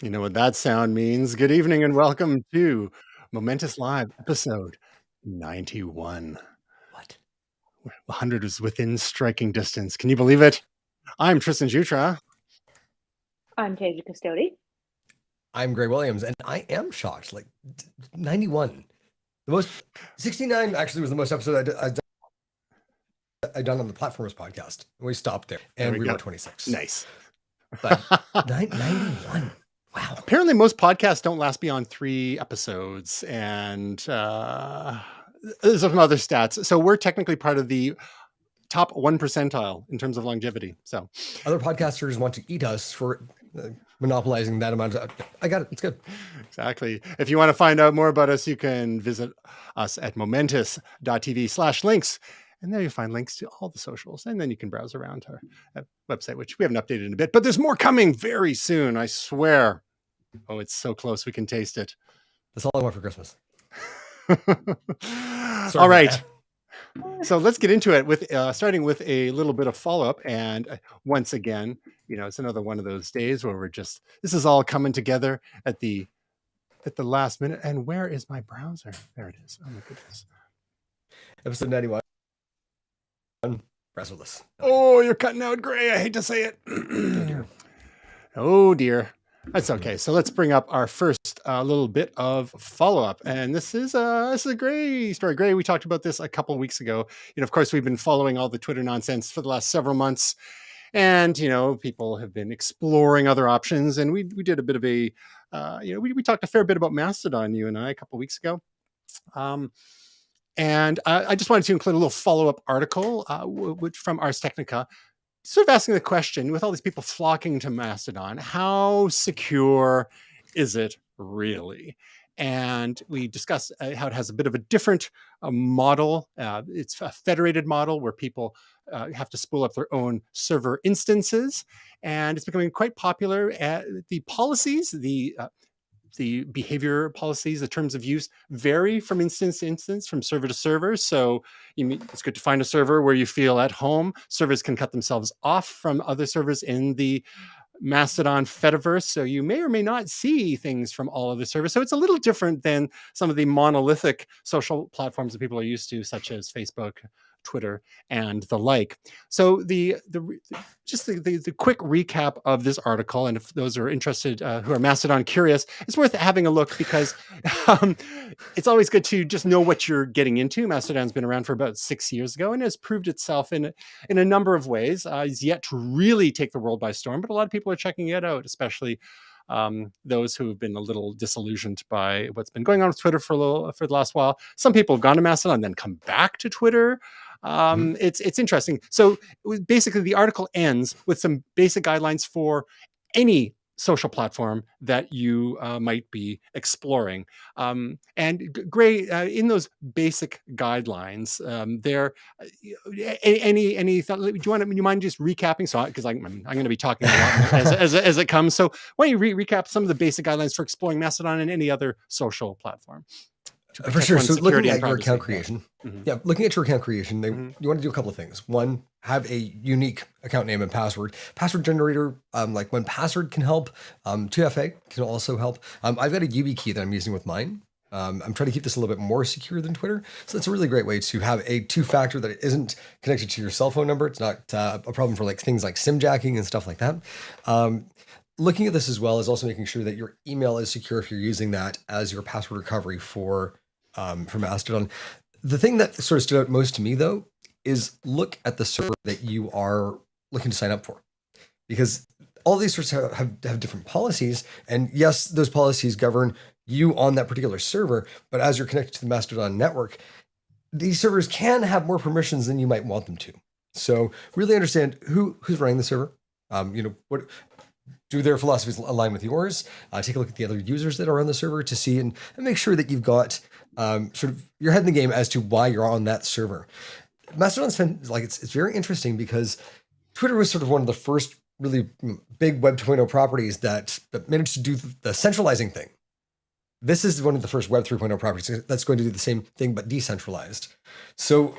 You know what that sound means. Good evening and welcome to Momentous Live episode 91. What? 100 is within striking distance. Can you believe it? I'm Tristan Jutra. I'm Tasia Custodi. I'm Gray Williams, and I am shocked. Like 91, the most 69 actually was the most episode I done on the Platformers podcast. We stopped there, and we were 26. Nice. But 91. Wow. Apparently, most podcasts don't last beyond 3 episodes, and there's some other stats. So we're technically part of the top 1 percentile in terms of longevity. So other podcasters want to eat us for monopolizing that amount of. I got it. It's good. Exactly. If you want to find out more about us, you can visit us at momentous.tv/links. And there you'll find links to all the socials. And then you can browse around our website, which we haven't updated in a bit. But there's more coming very soon, I swear. Oh, it's so close. We can taste it. That's all I want for Christmas. All right. So let's get into it with starting with a little bit of follow-up. And once again, you know, it's another one of those days where this is all coming together at the last minute. And where is my browser? There it is. Oh my goodness. Episode 91. Wrestle this. Oh, you're cutting out, Gray. I hate to say it. Oh dear. That's okay. So let's bring up our first little bit of follow-up. And this is a Gray story. Gray, we talked about this a couple of weeks ago. You know, of course, we've been following all the Twitter nonsense for the last several months. And, you know, people have been exploring other options. And we did a bit of a, we talked a fair bit about Mastodon, you and I, a couple of weeks ago. And I just wanted to include a little follow-up article, which from Ars Technica, sort of asking the question, with all these people flocking to Mastodon, how secure is it really? And we discussed how it has a bit of a different model. It's a federated model where people have to spool up their own server instances. And it's becoming quite popular. The policies, the behavior policies, the terms of use vary from instance to instance, from server to server. So it's good to find a server where you feel at home. Servers can cut themselves off from other servers in the Mastodon Fediverse. So you may or may not see things from all other servers. So it's a little different than some of the monolithic social platforms that people are used to, such as Facebook, Twitter, and the like. So the quick recap of this article, and if those are interested, who are Mastodon curious, it's worth having a look because it's always good to just know what you're getting into. Mastodon's been around for about 6 years ago and has proved itself in a number of ways. It's yet to really take the world by storm, but a lot of people are checking it out, especially those who have been a little disillusioned by what's been going on with Twitter for the last while. Some people have gone to Mastodon and then come back to Twitter. It's interesting. So basically the article ends with some basic guidelines for any social platform that you might be exploring. And Gray, in those basic guidelines, any thought, do you mind just recapping? So, because I'm going to be talking a lot as it comes. So why don't you recap some of the basic guidelines for exploring Mastodon and any other social platform? For sure. So looking at your account creation, looking at your account creation, you want to do a couple of things. One, have a unique account name and password. Password generator, like 1Password can help. 2FA can also help. I've got a Yipee key that I'm using with mine. I'm trying to keep this a little bit more secure than Twitter. So it's a really great way to have a 2-factor that isn't connected to your cell phone number. It's not a problem for like things like SIM jacking and stuff like that. Looking at this as well is also making sure that your email is secure if you're using that as your password recovery for Mastodon. The thing that sort of stood out most to me, though, is look at the server that you are looking to sign up for, because all these sorts have different policies, and yes, those policies govern you on that particular server. But as you're connected to the Mastodon network, these servers can have more permissions than you might want them to. So really understand who's running the server. What do their philosophies align with yours? Take a look at the other users that are on the server to see and make sure that you've got sort of your head in the game as to why you're on that server. Mastodon's been it's very interesting because Twitter was sort of one of the first really big Web 2.0 properties that managed to do the centralizing thing. This is one of the first Web 3.0 properties that's going to do the same thing but decentralized. So,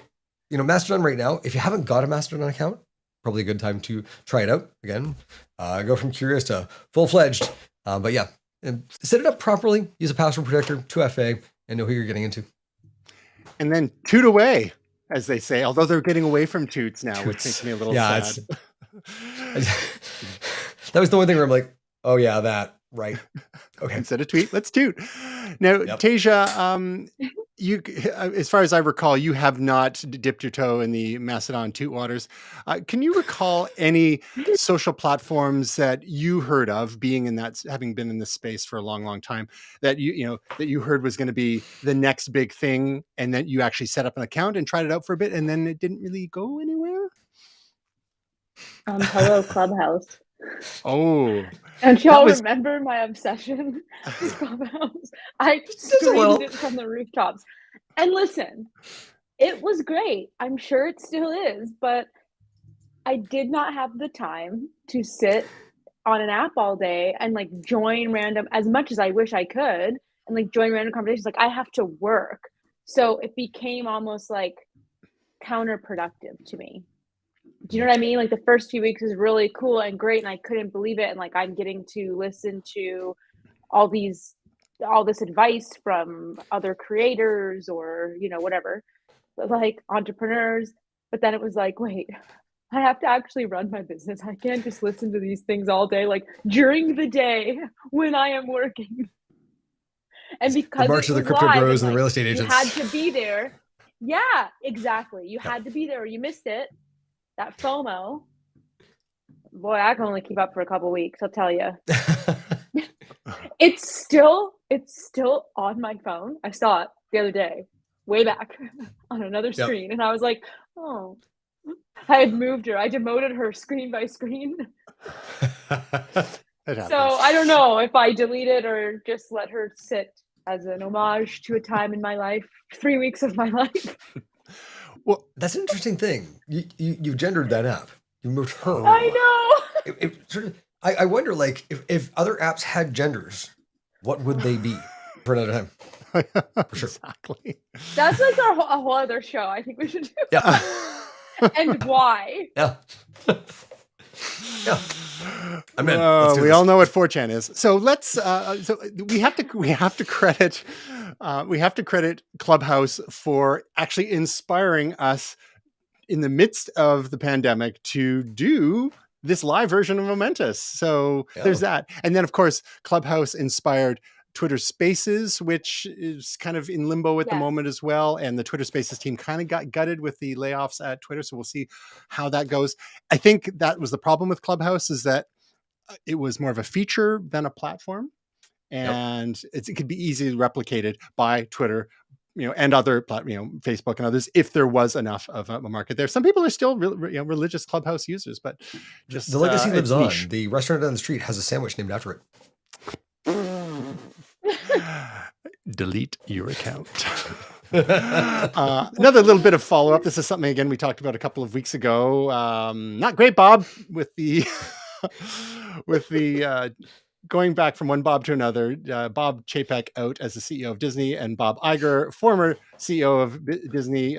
Mastodon right now, if you haven't got a Mastodon account, probably a good time to try it out again. Go from curious to full-fledged. But yeah, set it up properly, use a password protector, 2FA, and know who you're getting into. And then toot away, as they say, although they're getting away from toots now, which makes me a little sad. That was the one thing where I'm like, oh yeah, that, right. Okay. Instead of tweet, let's toot. Now, Tasia, you, as far as I recall, you have not dipped your toe in the Mastodon toot waters. Can you recall any social platforms that you heard of, being in that, having been in this space for a long, long time, that that you heard was going to be the next big thing, and that you actually set up an account and tried it out for a bit, and then it didn't really go anywhere? Hello, Clubhouse. Oh, don't y'all remember my obsession with Clubhouse? I screamed it from the rooftops. And listen, it was great. I'm sure it still is, but I did not have the time to sit on an app all day and like join random, as much as I wish I could, and like join random conversations. Like I have to work. So it became almost like counterproductive to me. Do you know what I mean? Like the first few weeks was really cool and great, and I couldn't believe it. And like I'm getting to listen to all this advice from other creators or whatever, but like entrepreneurs. But then it was like, wait, I have to actually run my business. I can't just listen to these things all day, like during the day when I am working. And because the march of the crypto bros and the real estate agents, you had to be there. Yeah, exactly. You had to be there or you missed it. That FOMO, boy, I can only keep up for a couple of weeks, I'll tell you. It's still on my phone. I saw it the other day, way back on another screen. And I was like, oh, I had moved her. I demoted her screen by screen. So I don't know if I delete it or just let her sit as an homage to a time in my life, 3 weeks of my life. Well, that's an interesting thing. You gendered that app. You moved her. I know. I wonder, like, if other apps had genders, what would they be for another time? For sure. Exactly. That's like a whole other show. I think we should do. Yeah. And why? Yeah. Yeah. I'm in. We all know what 4chan is. So let's. So we have to credit. We have to credit Clubhouse for actually inspiring us in the midst of the pandemic to do this live version of Momentous. So there's that. And then, of course, Clubhouse inspired Twitter Spaces, which is kind of in limbo at the moment as well. And the Twitter Spaces team kind of got gutted with the layoffs at Twitter. So we'll see how that goes. I think that was the problem with Clubhouse, is that it was more of a feature than a platform. And it could be easily replicated by Twitter, and other Facebook and others, if there was enough of a market there. Some people are still religious Clubhouse users, but just the legacy lives on. The restaurant down the street has a sandwich named after it. Delete your account. Another little bit of follow-up. This is something, again, we talked about a couple of weeks ago. Not great, Bob, with the going back from one Bob to another. Bob Chapek out as the CEO of Disney, and Bob Iger, former CEO of Disney,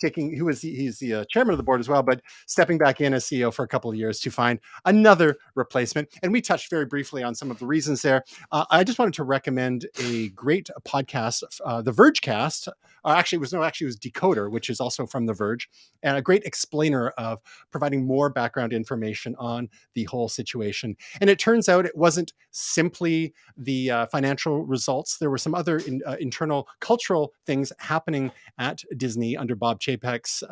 he's the chairman of the board as well, but stepping back in as CEO for a couple of years to find another replacement. And we touched very briefly on some of the reasons there. I just wanted to recommend a great podcast, the Vergecast. Actually, it was Decoder, which is also from The Verge, and a great explainer of providing more background information on the whole situation. And it turns out it wasn't simply the financial results. There were some other internal cultural things happening at Disney under Bob Chapek's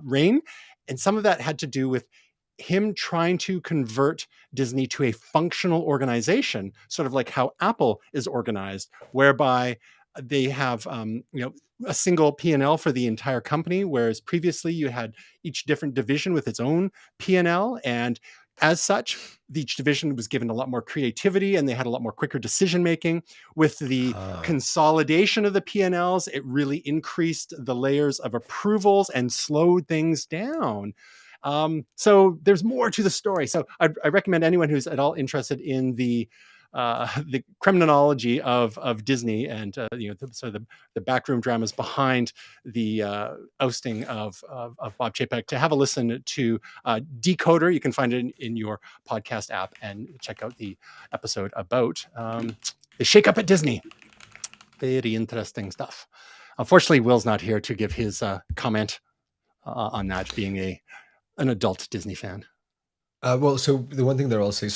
reign. And some of that had to do with him trying to convert Disney to a functional organization, sort of like how Apple is organized, whereby they have a single P&L for the entire company, whereas previously you had each different division with its own P&L. And as such, each division was given a lot more creativity and they had a lot more quicker decision making. With the consolidation of the P&Ls, it really increased the layers of approvals and slowed things down. So there's more to the story. So I recommend anyone who's at all interested in the the criminology of Disney and the backroom dramas behind the ousting of Bob Chapek, to have a listen to Decoder. You can find it in your podcast app and check out the episode about the shake-up at Disney. Very interesting stuff. Unfortunately, Will's not here to give his comment on that, being an adult Disney fan. Well, so the one thing that I'll say,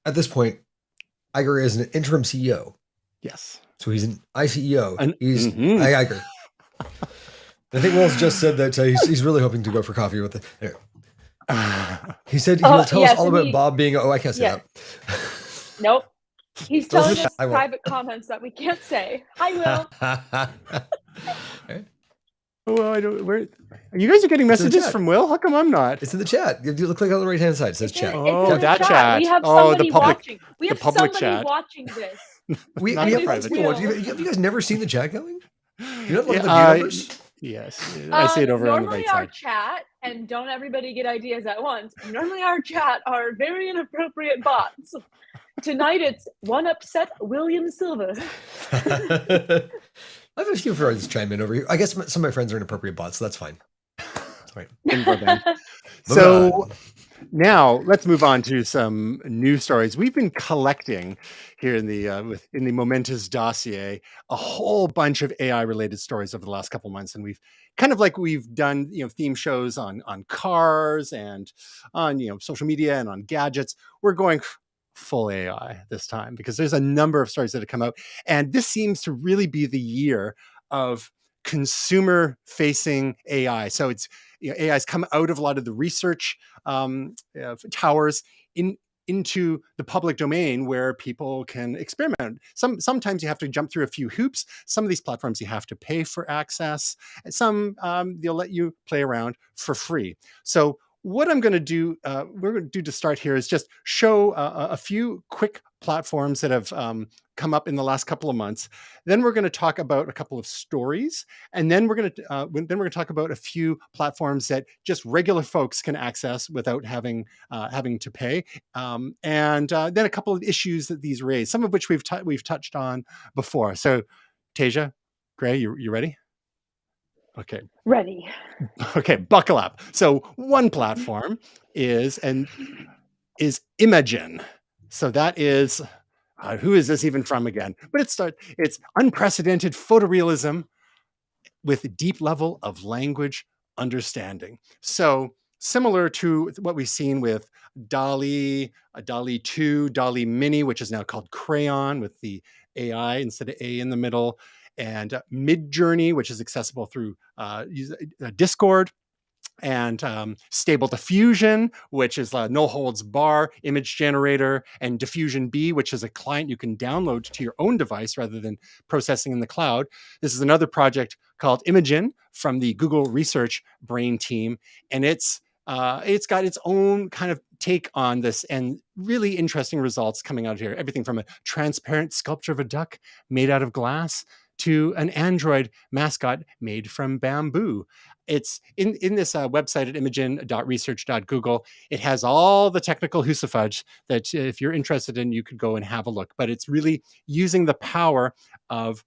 at this point, Iger is an interim CEO. Yes. So he's an ICEO. He's Iger. I think Will's just said that he's really hoping to go for coffee with it. He said he will tell us all about Bob being. I can't say that. Nope. He's telling us private comments that we can't say. I will. Well, I don't. Where you guys are getting messages from Will? How come I'm not? It's in the chat. You look like on the right hand side. It says chat. That chat. We have somebody watching. We have public somebody chat. watching this. We have private. Have you guys never seen the chat going? You don't love the numbers? Yes, I see it over on the right side. Normally our chat, and don't everybody get ideas at once. Normally our chat are very inappropriate bots. Tonight it's one upset William Silva. I have a few friends chime in over here. I guess some of my friends are inappropriate bots, so that's fine. That's right. So now let's move on to some news stories. We've been collecting here in the Momentous dossier a whole bunch of AI related stories over the last couple of months, and we've done theme shows on cars and on social media and on gadgets. We're going full AI this time because there's a number of stories that have come out, and this seems to really be the year of consumer facing AI. So it's AI's come out of a lot of the research towers into the public domain where people can experiment. Sometimes you have to jump through a few hoops. Some of these platforms you have to pay for access. Some they'll let you play around for free. So what I'm going to do, we're going to do to start here is just show a few quick platforms that have come up in the last couple of months. Then we're going to talk about a couple of stories, and then we're going to talk about a few platforms that just regular folks can access without having to pay, and then a couple of issues that these raise, some of which we've touched on before. So, Tasia, Gray, you ready? Okay. Ready. Okay, buckle up. So one platform is Imagen. So that is, who is this even from again? But it's unprecedented photorealism with deep level of language understanding. So similar to what we've seen with DALL-E, DALL-E 2, DALL-E Mini, which is now called Crayon with the AI instead of A in the middle, and Midjourney, which is accessible through Discord, and Stable Diffusion, which is a no holds bar image generator, and Diffusion B, which is a client you can download to your own device rather than processing in the cloud. This is another project called Imagen from the Google Research Brain team, and it's got its own kind of take on this and really interesting results coming out here. Everything from a transparent sculpture of a duck made out of glass to an Android mascot made from bamboo. It's in this website at imagen.research.google. It has all the technical hoosafudge that if you're interested in, you could go and have a look. But it's really using the power of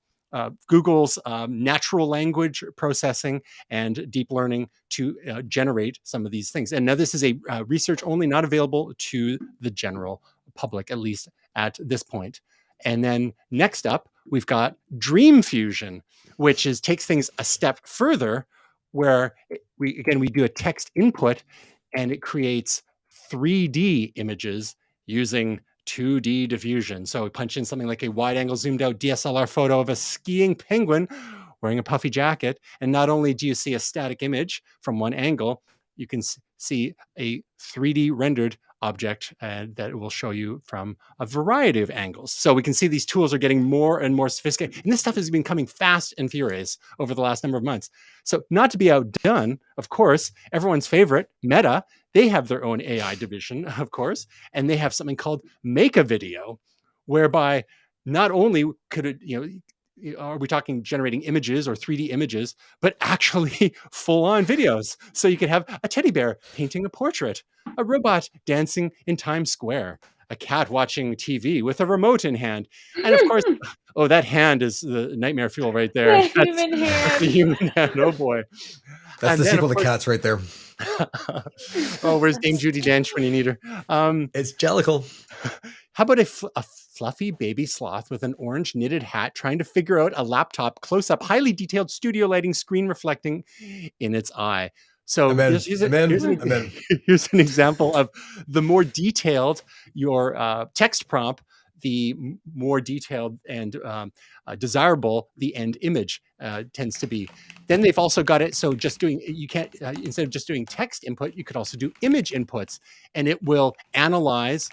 Google's natural language processing and deep learning to generate some of these things. And now this is a research only, not available to the general public, at least at this point. And then next up, we've got DreamFusion, which takes things a step further, where we do a text input and it creates 3D images using 2D diffusion. So we punch in something like a wide angle zoomed out DSLR photo of a skiing penguin wearing a puffy jacket. And not only do you see a static image from one angle, you can see a 3D rendered object that will show you from a variety of angles. So we can see these tools are getting more and more sophisticated. And this stuff has been coming fast and furious over the last number of months. So not to be outdone, of course, everyone's favorite, Meta, they have their own AI division, of course, and they have something called Make a Video, whereby not only could it, are we talking generating images or 3D images, but actually full-on videos. So you could have a teddy bear painting a portrait, a robot dancing in Times Square, a cat watching TV with a remote in hand. And of course, oh, that hand is the nightmare fuel right there. The human hand. That's the human hand. Oh boy. That's the sequel to Cats right there. Oh, where's Dame Judi Dench when you need her? It's Jellicle. How about a fluffy baby sloth with an orange knitted hat trying to figure out a laptop close-up, highly detailed studio lighting screen reflecting in its eye? So here's an example of the more detailed your text prompt, the more detailed and desirable the end image tends to be. Then they've also got it so just doing, you can't, instead of just doing text input, you could also do image inputs, and it will analyze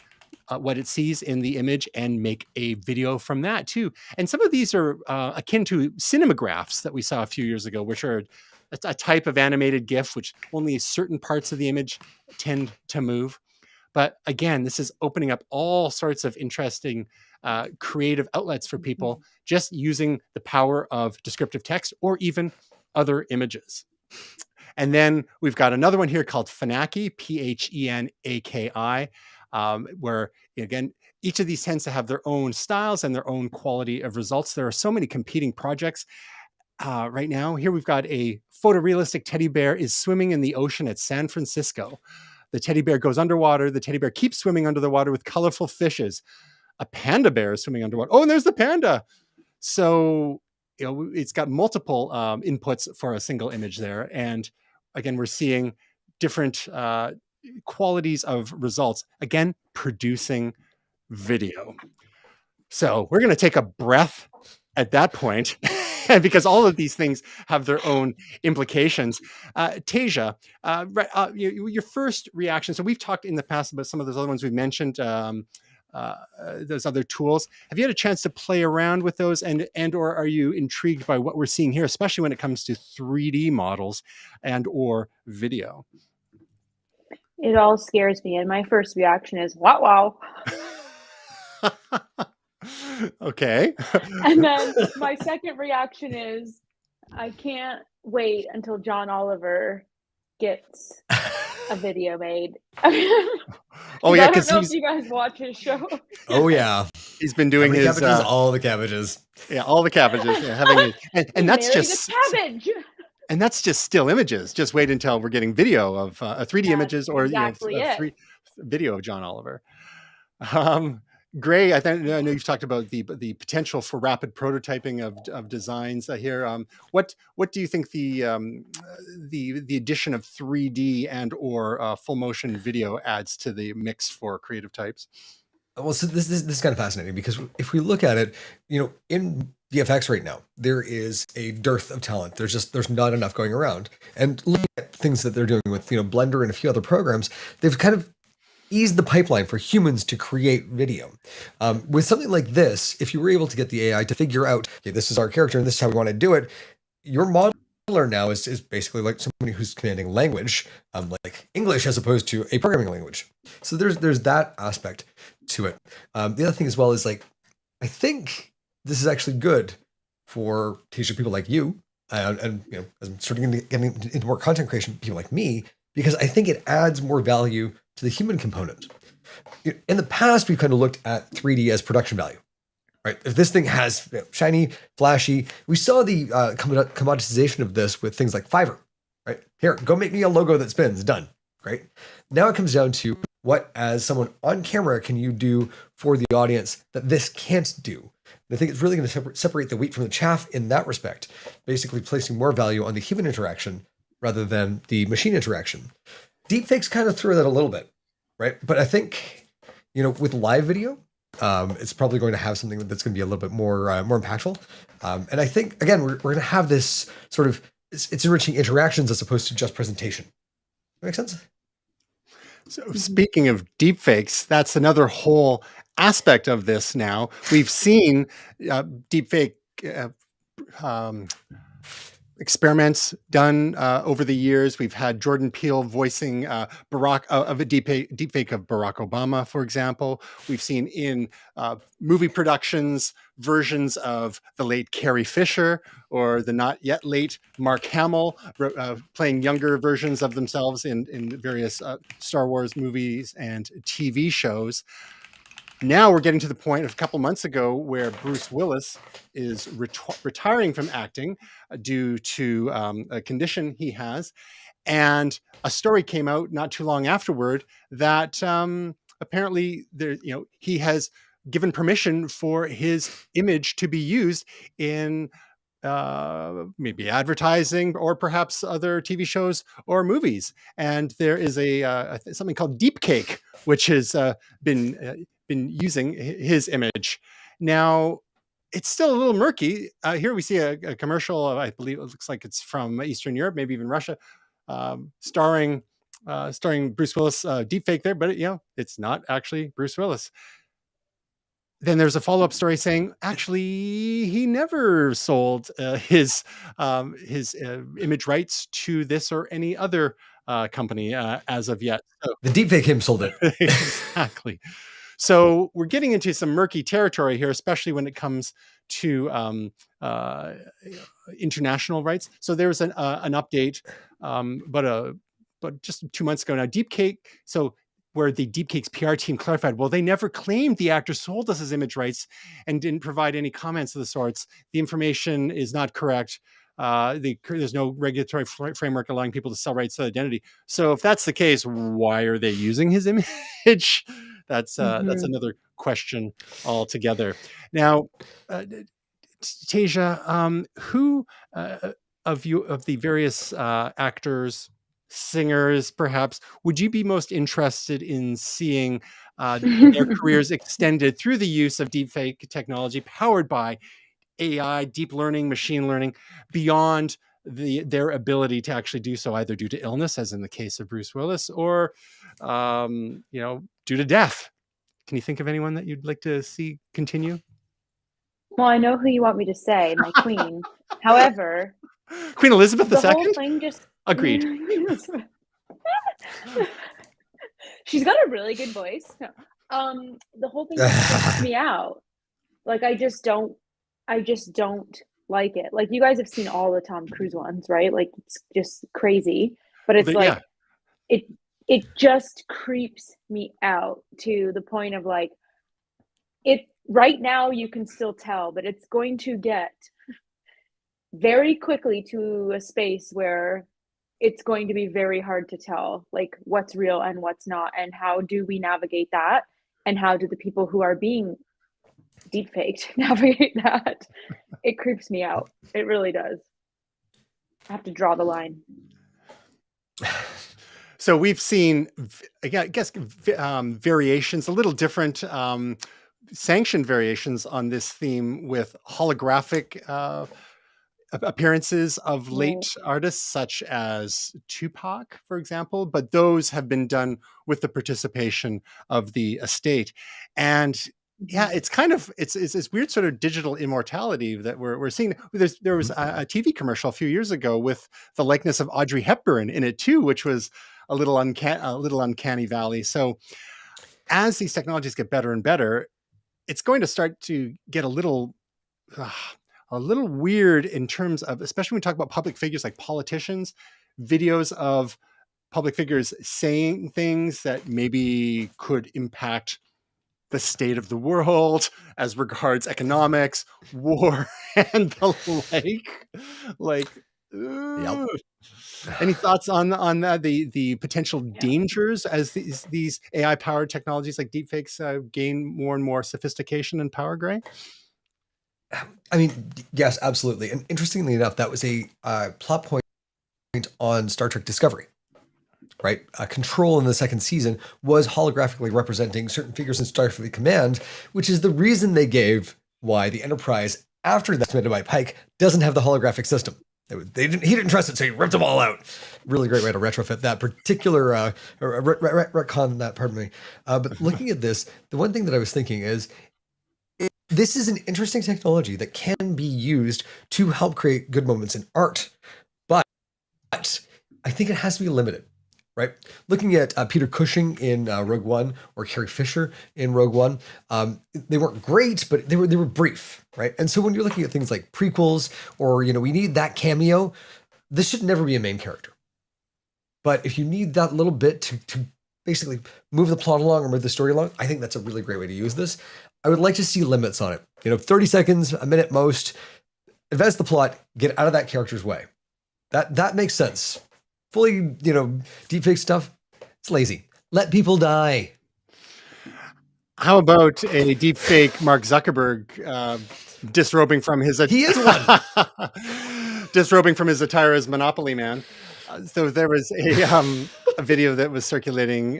what it sees in the image and make a video from that too. And some of these are akin to cinemagraphs that we saw a few years ago, which are a type of animated GIF, which only certain parts of the image tend to move. But again, this is opening up all sorts of interesting creative outlets for people just using the power of descriptive text or even other images. And then we've got another one here called Phenaki, Phenaki, where, again, each of these tends to have their own styles and their own quality of results. There are so many competing projects. Right now, here we've got a photorealistic teddy bear is swimming in the ocean at San Francisco. The teddy bear goes underwater. The teddy bear keeps swimming under the water with colorful fishes. A panda bear is swimming underwater. Oh, and there's the panda. So, it's got multiple inputs for a single image there. And again, we're seeing different qualities of results. Again, producing video. So we're going to take a breath at that point. Because all of these things have their own implications. Tasia, your first reaction. So we've talked in the past about some of those other ones we mentioned, those other tools. Have you had a chance to play around with those, and or are you intrigued by what we're seeing here, especially when it comes to 3D models and or video? It all scares me, and my first reaction is, wow. Okay. And then my second reaction is, I can't wait until John Oliver gets a video made. Oh yeah, I don't know if you guys watch his show. Oh yeah, he's been doing his all the cabbages. Yeah, all the cabbages. Yeah, having and that's just cabbage. And that's just still images. Just wait until we're getting video of 3D images or exactly video of John Oliver. Gray, I know you've talked about the potential for rapid prototyping of designs here. What do you think the addition of 3D and or full motion video adds to the mix for creative types? Well, so this is kind of fascinating because if we look at it, in VFX right now, there is a dearth of talent. There's not enough going around. And looking at things that they're doing with Blender and a few other programs, they've kind of ease the pipeline for humans to create video. With something like this, if you were able to get the AI to figure out, okay, this is our character and this is how we want to do it, your modeler now is basically like somebody who's commanding language, like English as opposed to a programming language. So there's that aspect to it. The other thing as well is I think this is actually good for teaching people like you, and as I'm starting getting into more content creation, people like me, because I think it adds more value to the human component. In the past, we've kind of looked at 3D as production value, right? If this thing has shiny, flashy, we saw the commoditization of this with things like Fiverr, right? Here, go make me a logo that spins, done, right? Now it comes down to what, as someone on camera, can you do for the audience that this can't do? And I think it's really going to separate the wheat from the chaff in that respect, basically placing more value on the human interaction rather than the machine interaction. Deepfakes kind of through that a little bit, right? But I think, with live video, it's probably going to have something that's going to be a little bit more impactful. And I think, again, we're going to have this sort of, it's enriching interactions as opposed to just presentation. That make sense? So speaking of deepfakes, that's another whole aspect of this now. We've seen deepfake experiments done over the years. We've had Jordan Peele voicing Barack of a deepfake of Barack Obama, for example. We've seen in movie productions versions of the late Carrie Fisher or the not yet late Mark Hamill playing younger versions of themselves in various Star Wars movies and TV shows. Now we're getting to the point of a couple months ago where Bruce Willis is retiring from acting due to a condition he has. And a story came out not too long afterward that apparently he has given permission for his image to be used in maybe advertising or perhaps other TV shows or movies. And there is something called Deepcake, which has been using his image. Now, it's still a little murky. Here we see a commercial, I believe it looks like it's from Eastern Europe, maybe even Russia, starring Bruce Willis deepfake there, but it's not actually Bruce Willis. Then there's a follow-up story saying, actually, he never sold his image rights to this or any other company as of yet. So, the deepfake him sold it. Exactly. So we're getting into some murky territory here, especially when it comes to international rights. So there was an update, but just 2 months ago now, Deepcake. So where the Deepcake's PR team clarified, well, they never claimed the actor sold us his image rights and didn't provide any comments of the sorts. The information is not correct. There's no regulatory framework allowing people to sell rights to identity. So if that's the case, why are they using his image? That's another question altogether. Now, Tasia, who of the various actors, singers, perhaps, would you be most interested in seeing their careers extended through the use of deepfake technology powered by AI, deep learning, machine learning, beyond their ability to actually do so, either due to illness, as in the case of Bruce Willis, or due to death? Can you think of anyone that you'd like to see continue? Well, I know who you want me to say, my queen. However, Queen Elizabeth II? The whole thing just agreed. She's got a really good voice. No. The whole thing freaks me out. Like, I just don't like it. Like, you guys have seen all the Tom Cruise ones, right? Like, it's just crazy. But it's it just creeps me out to the point of like, it right now you can still tell, but it's going to get very quickly to a space where it's going to be very hard to tell like what's real and what's not, and how do we navigate that, and how do the people who are being deepfaked navigate that. It creeps me out. It really does. I have to draw the line. So we've seen, I guess, variations, a little different sanctioned variations on this theme with holographic appearances of late artists such as Tupac, for example, but those have been done with the participation of the estate. And yeah, it's kind of it's this weird sort of digital immortality that we're seeing. There was a TV commercial a few years ago with the likeness of Audrey Hepburn in it too, which was a little uncanny valley. So as these technologies get better and better, it's going to start to get a little weird in terms of, especially when we talk about public figures like politicians, videos of public figures saying things that maybe could impact the state of the world as regards economics, war, and the like. Yep. Any thoughts on the potential dangers as these AI powered technologies like deepfakes gain more and more sophistication and power, Gray? I mean, yes, absolutely. And interestingly enough, that was a plot point on Star Trek Discovery, right? Control in the second season was holographically representing certain figures in Starfleet Command, which is the reason they gave why the Enterprise, after that's submitted by Pike, doesn't have the holographic system. He didn't trust it, so he ripped them all out. Really great way to retrofit that particular retcon that. Pardon me. But looking at this, the one thing that I was thinking is, this is an interesting technology that can be used to help create good moments in art, but I think it has to be limited, right? Looking at Peter Cushing in Rogue One or Carrie Fisher in Rogue One, they weren't great, but they were brief, right? And so when you're looking at things like prequels or, we need that cameo, this should never be a main character. But if you need that little bit to basically move the plot along or move the story along, I think that's a really great way to use this. I would like to see limits on it. 30 seconds, a minute most, advance the plot, get out of that character's way. That makes sense. Fully, deepfake stuff, it's lazy. Let people die. How about a deepfake Mark Zuckerberg disrobing from his... He is one. Disrobing from his attire as Monopoly Man. So there was a video that was circulating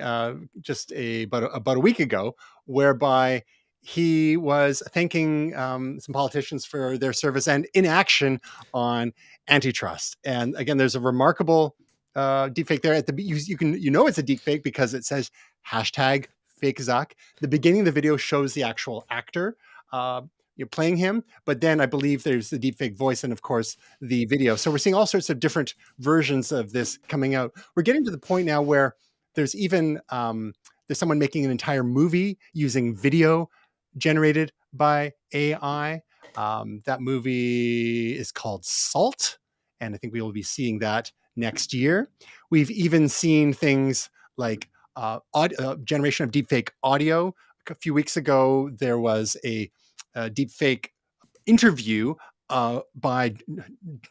just about a week ago, whereby he was thanking some politicians for their service and inaction on Antitrust. And again, there's a remarkable deepfake there. You know it's a deepfake because it says #FakeZuck. The beginning of the video shows the actual actor you're playing him, but then I believe there's the deepfake voice and of course the video. So we're seeing all sorts of different versions of this coming out. We're getting to the point now where there's even there's someone making an entire movie using video generated by AI. That movie is called Salt, and I think we will be seeing that next year. We've even seen things like generation of deepfake audio. A few weeks ago, there was a deepfake interview by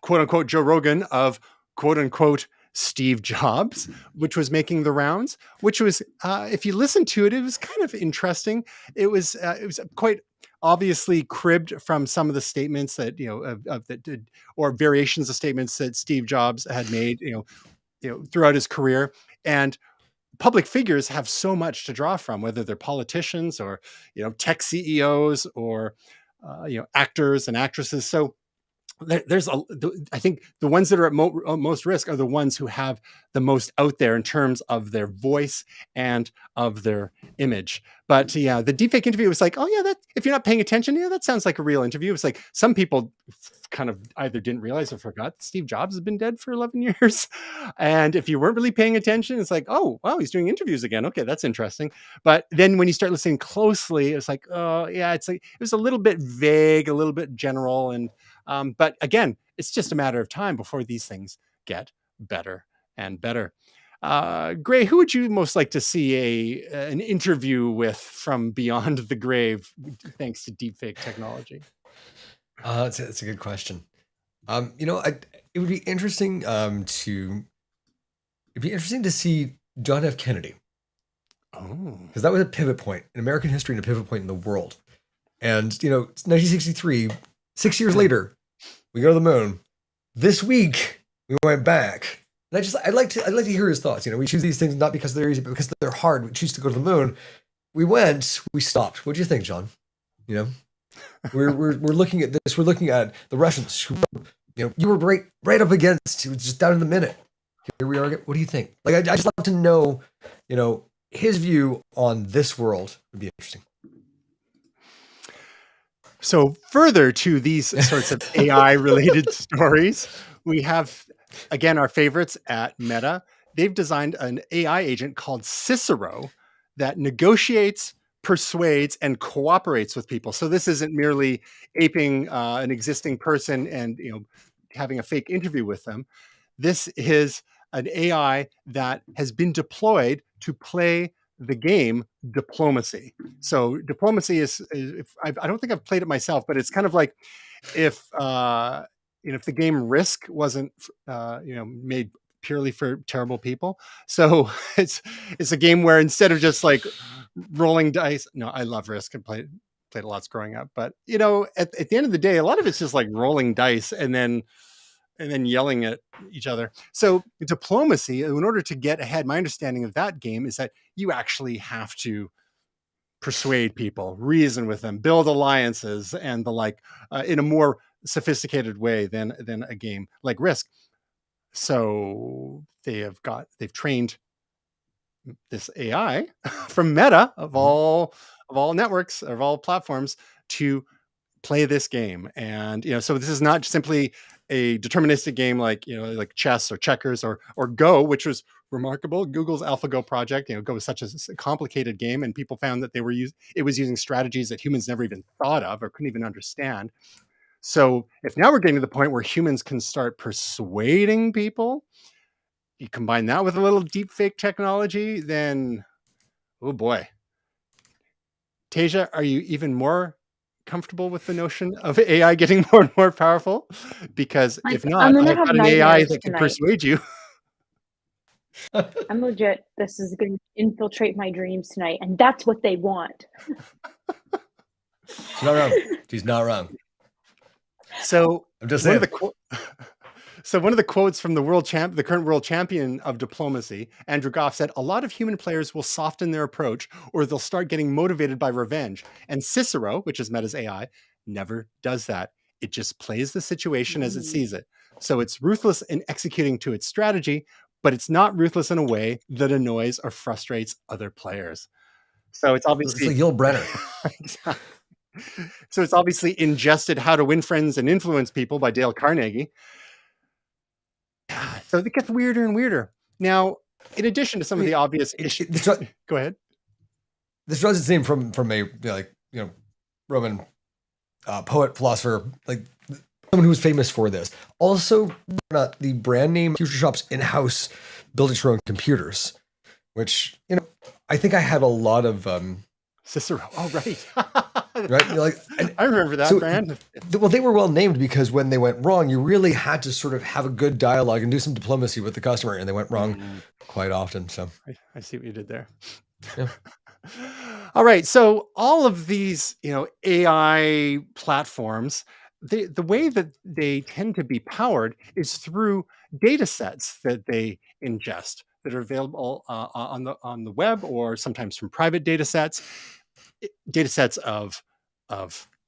quote unquote Joe Rogan of quote unquote Steve Jobs, which was making the rounds, which was, if you listen to it, it was kind of interesting. It was quite obviously cribbed from some of the statements that, or variations of statements that Steve Jobs had made, throughout his career. And public figures have so much to draw from, whether they're politicians or, tech CEOs or, actors and actresses. So I think the ones that are at most risk are the ones who have the most out there in terms of their voice and of their image. But yeah, the deepfake interview was like, oh yeah, if you're not paying attention, yeah, that sounds like a real interview. It's like some people kind of either didn't realize or forgot Steve Jobs has been dead for 11 years. And if you weren't really paying attention, it's like, oh, wow, he's doing interviews again. Okay, that's interesting. But then when you start listening closely, it's like, oh yeah, it was a little bit vague, a little bit general. And but again, it's just a matter of time before these things get better and better. Gray, who would you most like to see an interview with from beyond the grave, thanks to deepfake technology? That's a good question. It would be interesting to see John F. Kennedy. Oh, because that was a pivot point in American history and a pivot point in the world. And 1963, 6 years later, we go to the moon. This week we went back. And I'd like to hear his thoughts. We choose these things not because they're easy, but because they're hard. We choose to go to the moon. We went, we stopped. What do you think, John? We're looking at this. We're looking at the Russians who, you were right up against. It was just down in the minute. Here we are. What do you think? Like, I just love to know, his view on this world would be interesting. So further to these sorts of AI related stories, we have, again, our favorites at Meta. They've designed an AI agent called CICERO that negotiates, persuades, and cooperates with people. So this isn't merely aping an existing person and having a fake interview with them. This is an AI that has been deployed to play the game diplomacy. So diplomacy is I don't think I've played it myself, but it's kind of like if the game Risk wasn't made purely for terrible people. So it's a game where instead of just like rolling dice, no, I love Risk and played it lots growing up, but at the end of the day, a lot of it's just like rolling dice and then yelling at each other. So diplomacy, in order to get ahead, my understanding of that game is that you actually have to persuade people, reason with them, build alliances and the like in a more sophisticated way than a game like Risk. So they've trained this AI from Meta of all networks, of all platforms, to play this game. And, so this is not simply a deterministic game like, like chess or checkers or Go, which was remarkable. Google's AlphaGo project, Go was such a complicated game, and people found that it was using strategies that humans never even thought of or couldn't even understand. So if now we're getting to the point where humans can start persuading people, you combine that with a little deepfake technology, then, oh boy. Tasia, are you even more comfortable with the notion of AI getting more and more powerful? Because if not, I've got an AI that can persuade you. I'm legit. This is going to infiltrate my dreams tonight, and that's what they want. She's not wrong. She's not wrong. So I'm just saying. So one of the quotes from the current world champion of diplomacy, Andrew Goff, said, "A lot of human players will soften their approach, or they'll start getting motivated by revenge. And CICERO, which is Meta's AI, never does that. It just plays the situation as it sees it. So it's ruthless in executing to its strategy, but it's not ruthless in a way that annoys or frustrates other players." So it's obviously like Yul Brenner. So it's obviously ingested How to Win Friends and Influence People by Dale Carnegie. So it gets weirder and weirder. Now, in addition to some of the obvious issues, go ahead. This draws its name from a Roman poet, philosopher, like someone who was famous for this. Also, not the brand name Future Shop's in-house building your own computers, which I think I had a lot of CICERO. Oh, right. Right. I remember that brand. Well, they were well named because when they went wrong, you really had to sort of have a good dialogue and do some diplomacy with the customer, and they went wrong quite often. So I see what you did there. Yeah. All right. So all of these, AI platforms, the way that they tend to be powered is through data sets that they ingest that are available on the web, or sometimes from private data sets of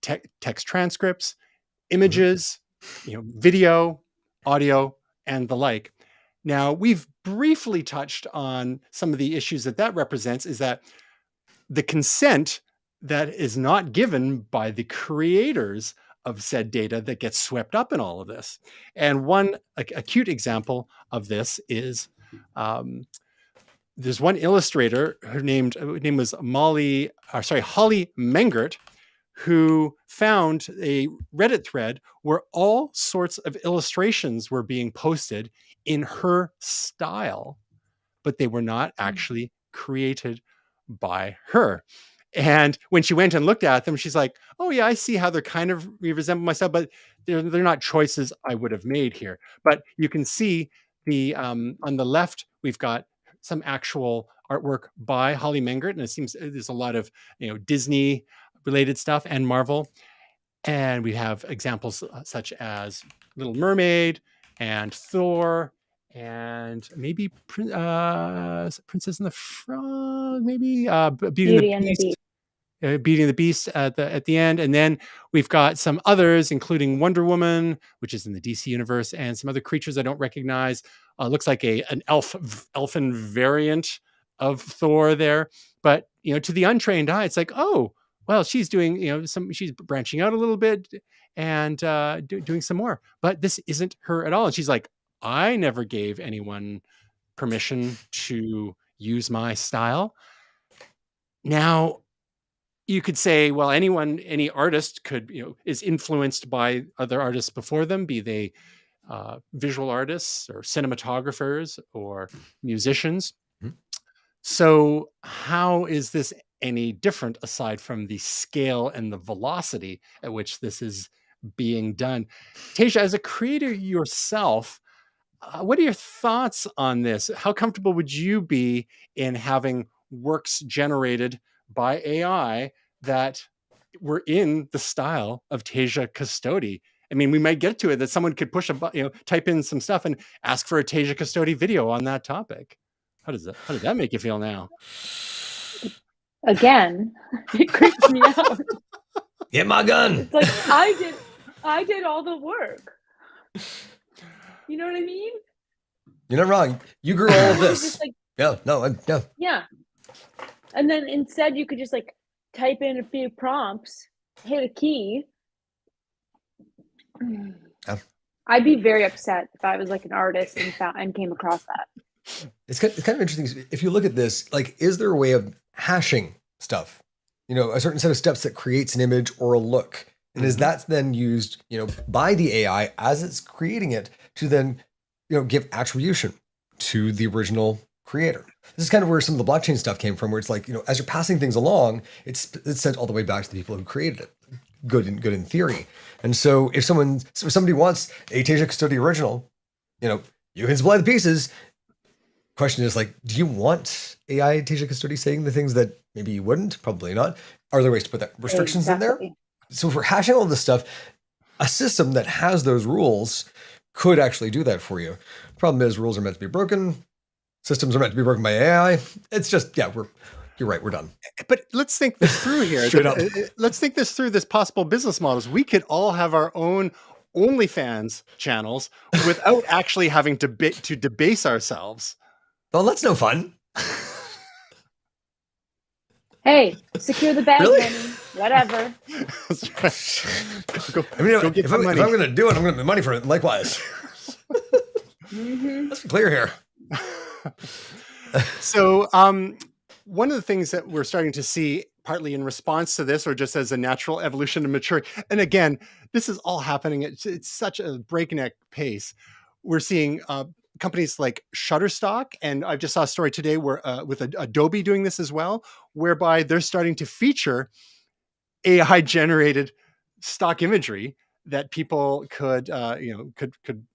text transcripts, images, video, audio, and the like. Now, we've briefly touched on some of the issues that represents, is that the consent that is not given by the creators of said data that gets swept up in all of this. And one acute example of this is there's one illustrator, her name was Holly Mengert, who found a Reddit thread where all sorts of illustrations were being posted in her style, but they were not actually created by her. And when she went and looked at them, she's like, "Oh yeah, I see how they're kind of resemble myself, but they're not choices I would have made here." But you can see the on the left, we've got some actual artwork by Holly Mengert, and it seems there's a lot of Disney related stuff and Marvel. And we have examples such as Little Mermaid and Thor, and maybe Princess and the Frog, maybe Beauty and the Beast. Beauty and the Beast at the end. And then we've got some others, including Wonder Woman, which is in the DC universe, and some other creatures I don't recognize. Looks like an elfin variant of Thor there. But to the untrained eye, it's like, oh, well, she's doing she's branching out a little bit and doing some more. But this isn't her at all. And she's like, I never gave anyone permission to use my style. Now, you could say, well, any artist could, is influenced by other artists before them, be they visual artists or cinematographers or musicians. Mm-hmm. So how is this any different aside from the scale and the velocity at which this is being done? Tasia, as a creator yourself, what are your thoughts on this? How comfortable would you be in having works generated by AI that were in the style of Tasia Custodi? I mean, we might get to it that someone could push a button, type in some stuff and ask for a Tasia Custodi video on that topic. How does that make you feel now? Again, it creeps me out. Get my gun. It's like I did all the work. You know what I mean? You're not wrong. You grew all of this. Yeah. Yeah. And then instead you could just type in a few prompts hit a key, I'd be very upset if I was like an artist and came across that. It's kind of interesting. If you look at this, like, is there a way of hashing stuff? A certain set of steps that creates an image or a look. And is that then used, by the AI as it's creating it to then, give attribution to the original creator? This is kind of where some of the blockchain stuff came from, where it's like, as you're passing things along, it's sent all the way back to the people who created it. Good in theory. And so if somebody wants a Tasia Custody original, you can supply the pieces. Question is, like, do you want AI Tasia Custody saying the things that maybe you wouldn't? Probably not. Are there ways to put that restrictions in there? So for hashing all this stuff, a system that has those rules could actually do that for you. Problem is, rules are meant to be broken. Systems are meant to be broken by AI. It's just, you're right, we're done. But let's think this through here. Let's think this through, this possible business models. We could all have our own OnlyFans channels without actually having to debase ourselves. Well, that's no fun. Hey, secure the bag, money, whatever. If I'm going to do it, I'm going to make money for it. Likewise. Let's be clear here. So, one of the things that we're starting to see, partly in response to this, or just as a natural evolution and maturity, and again, this is all happening at such a breakneck pace. We're seeing companies like Shutterstock, and I just saw a story today where with Adobe doing this as well, whereby they're starting to feature AI-generated stock imagery that people could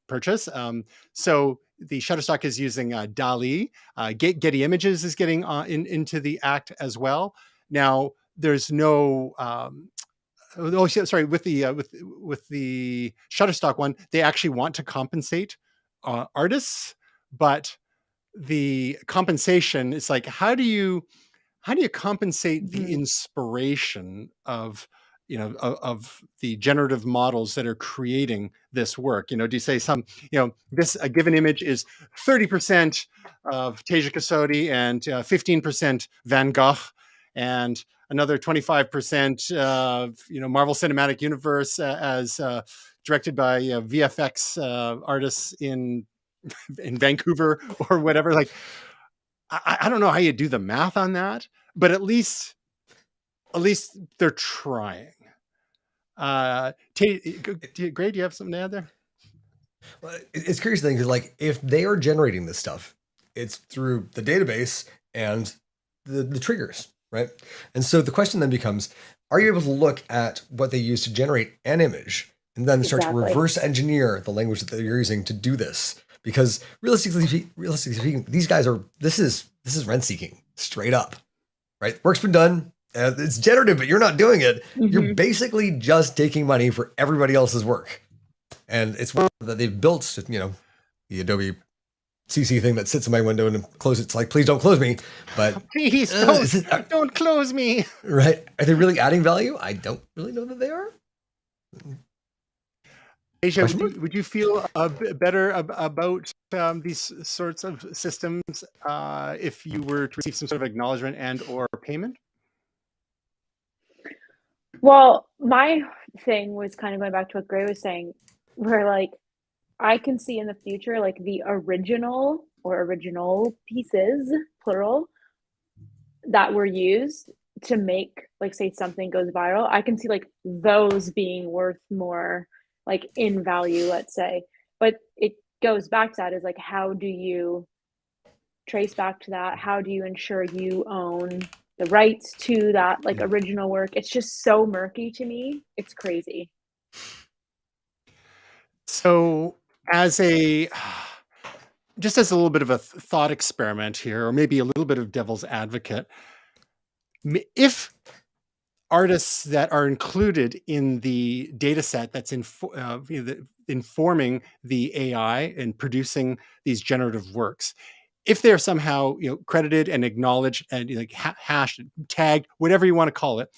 purchase. So the Shutterstock is using DALL-E. Getty Images is getting into the act as well. Now, there's no. With the Shutterstock one, they actually want to compensate artists, but the compensation is like, how do you compensate the inspiration of the generative models that are creating this work? Do you say a given image is 30% of Tasia Custody and 15% Van Gogh and another 25% of Marvel Cinematic Universe as directed by VFX artists in Vancouver or whatever. Like, I don't know how you do the math on that, but at least they're trying. Gray, do you have something to add there? Well, it's curious thing because, like, if they are generating this stuff, it's through the database and the triggers, right? And so the question then becomes, are you able to look at what they use to generate an image and then start to reverse engineer the language that they're using to do this? Because realistically speaking, these guys this is rent seeking straight up, right? Work's been done. It's generative, but you're not doing it. You're basically just taking money for everybody else's work. And it's one that they've built, the Adobe CC thing that sits in my window and close it. It's like, please don't close me. But please don't close me. Right. Are they really adding value? I don't really know that they are. Asia, would you feel better about these sorts of systems if you were to receive some sort of acknowledgement and or payment? Well, my thing was kind of going back to what Gray was saying, where like I can see in the future like the original pieces, plural, that were used to make, like, say something goes viral. I can see like those being worth more, like in value, let's say. But it goes back to that, is like, how do you trace back to that? How do you ensure you own the rights to that like original work? It's just so murky to me. It's crazy. So just as a little bit of a thought experiment here, or maybe a little bit of devil's advocate, if artists that are included in the data set that's informing the AI and producing these generative works, if they're somehow credited and acknowledged and like hashed, tagged, whatever you want to call it,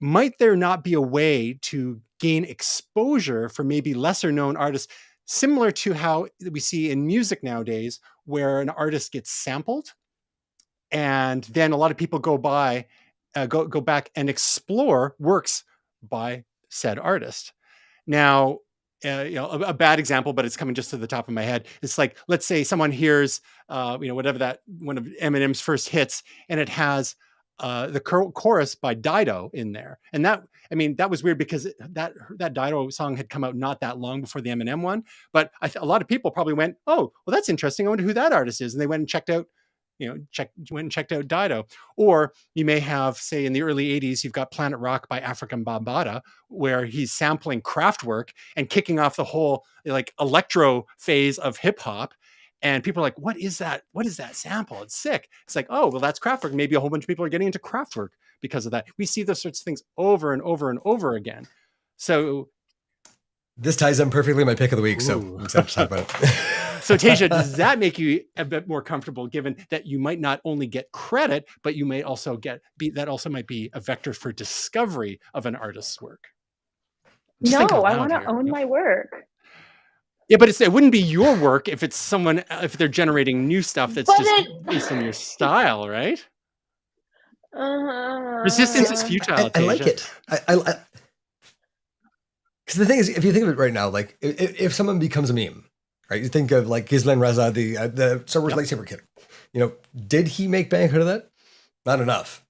might there not be a way to gain exposure for maybe lesser known artists, similar to how we see in music nowadays, where an artist gets sampled and then a lot of people go by go back and explore works by said artist. Now, a bad example, but it's coming just to the top of my head. It's like, let's say someone hears, whatever that one of Eminem's first hits, and it has the chorus by Dido in there. And that was weird because that Dido song had come out not that long before the Eminem one. But a lot of people probably went, oh, well, that's interesting. I wonder who that artist is. And they went and checked out Dido. Or you may have, say, in the early 80s, you've got Planet Rock by African Bambaataa, where he's sampling Kraftwerk and kicking off the whole like electro phase of hip hop. And people are like, what is that? What is that sample? It's sick. It's like, oh, well, that's Kraftwerk. Maybe a whole bunch of people are getting into Kraftwerk because of that. We see those sorts of things over and over and over again. So this ties in perfectly my pick of the week. So I'm excited to talk about it. So Tasia, does that make you a bit more comfortable, given that you might not only get credit, but you may also that also might be a vector for discovery of an artist's work? No, I want to own my work. Yeah, but it wouldn't be your work if it's if they're generating new stuff that's based on your style, right? Resistance is futile. I like it. Because the thing is, if you think of it right now, like if someone becomes a meme, right? You think of like Ghislaine Reza, the Star Wars lightsaber kid. Did he make bank out of that? Not enough.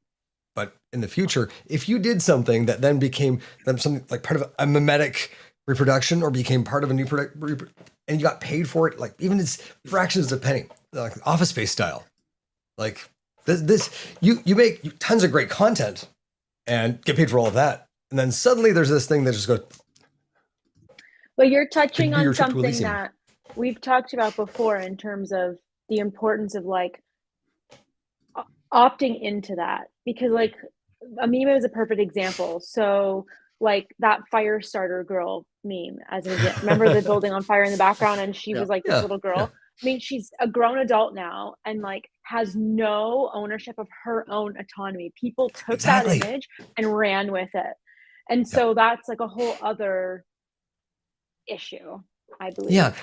But in the future, if you did something that then became something like part of a mimetic reproduction or became part of a new product, and you got paid for it, like even it's fractions of a penny, like Office Space style, like this, you make tons of great content and get paid for all of that, and then suddenly there's this thing that just goes. But you're touching on something that we've talked about before in terms of the importance of like opting into that, because like a meme is a perfect example. So like that fire starter girl meme, as an example. Remember the building on fire in the background, and she was like this little girl. Yeah. I mean, she's a grown adult now and like has no ownership of her own autonomy. People took that image and ran with it. And so that's like a whole other issue, I believe. Yeah.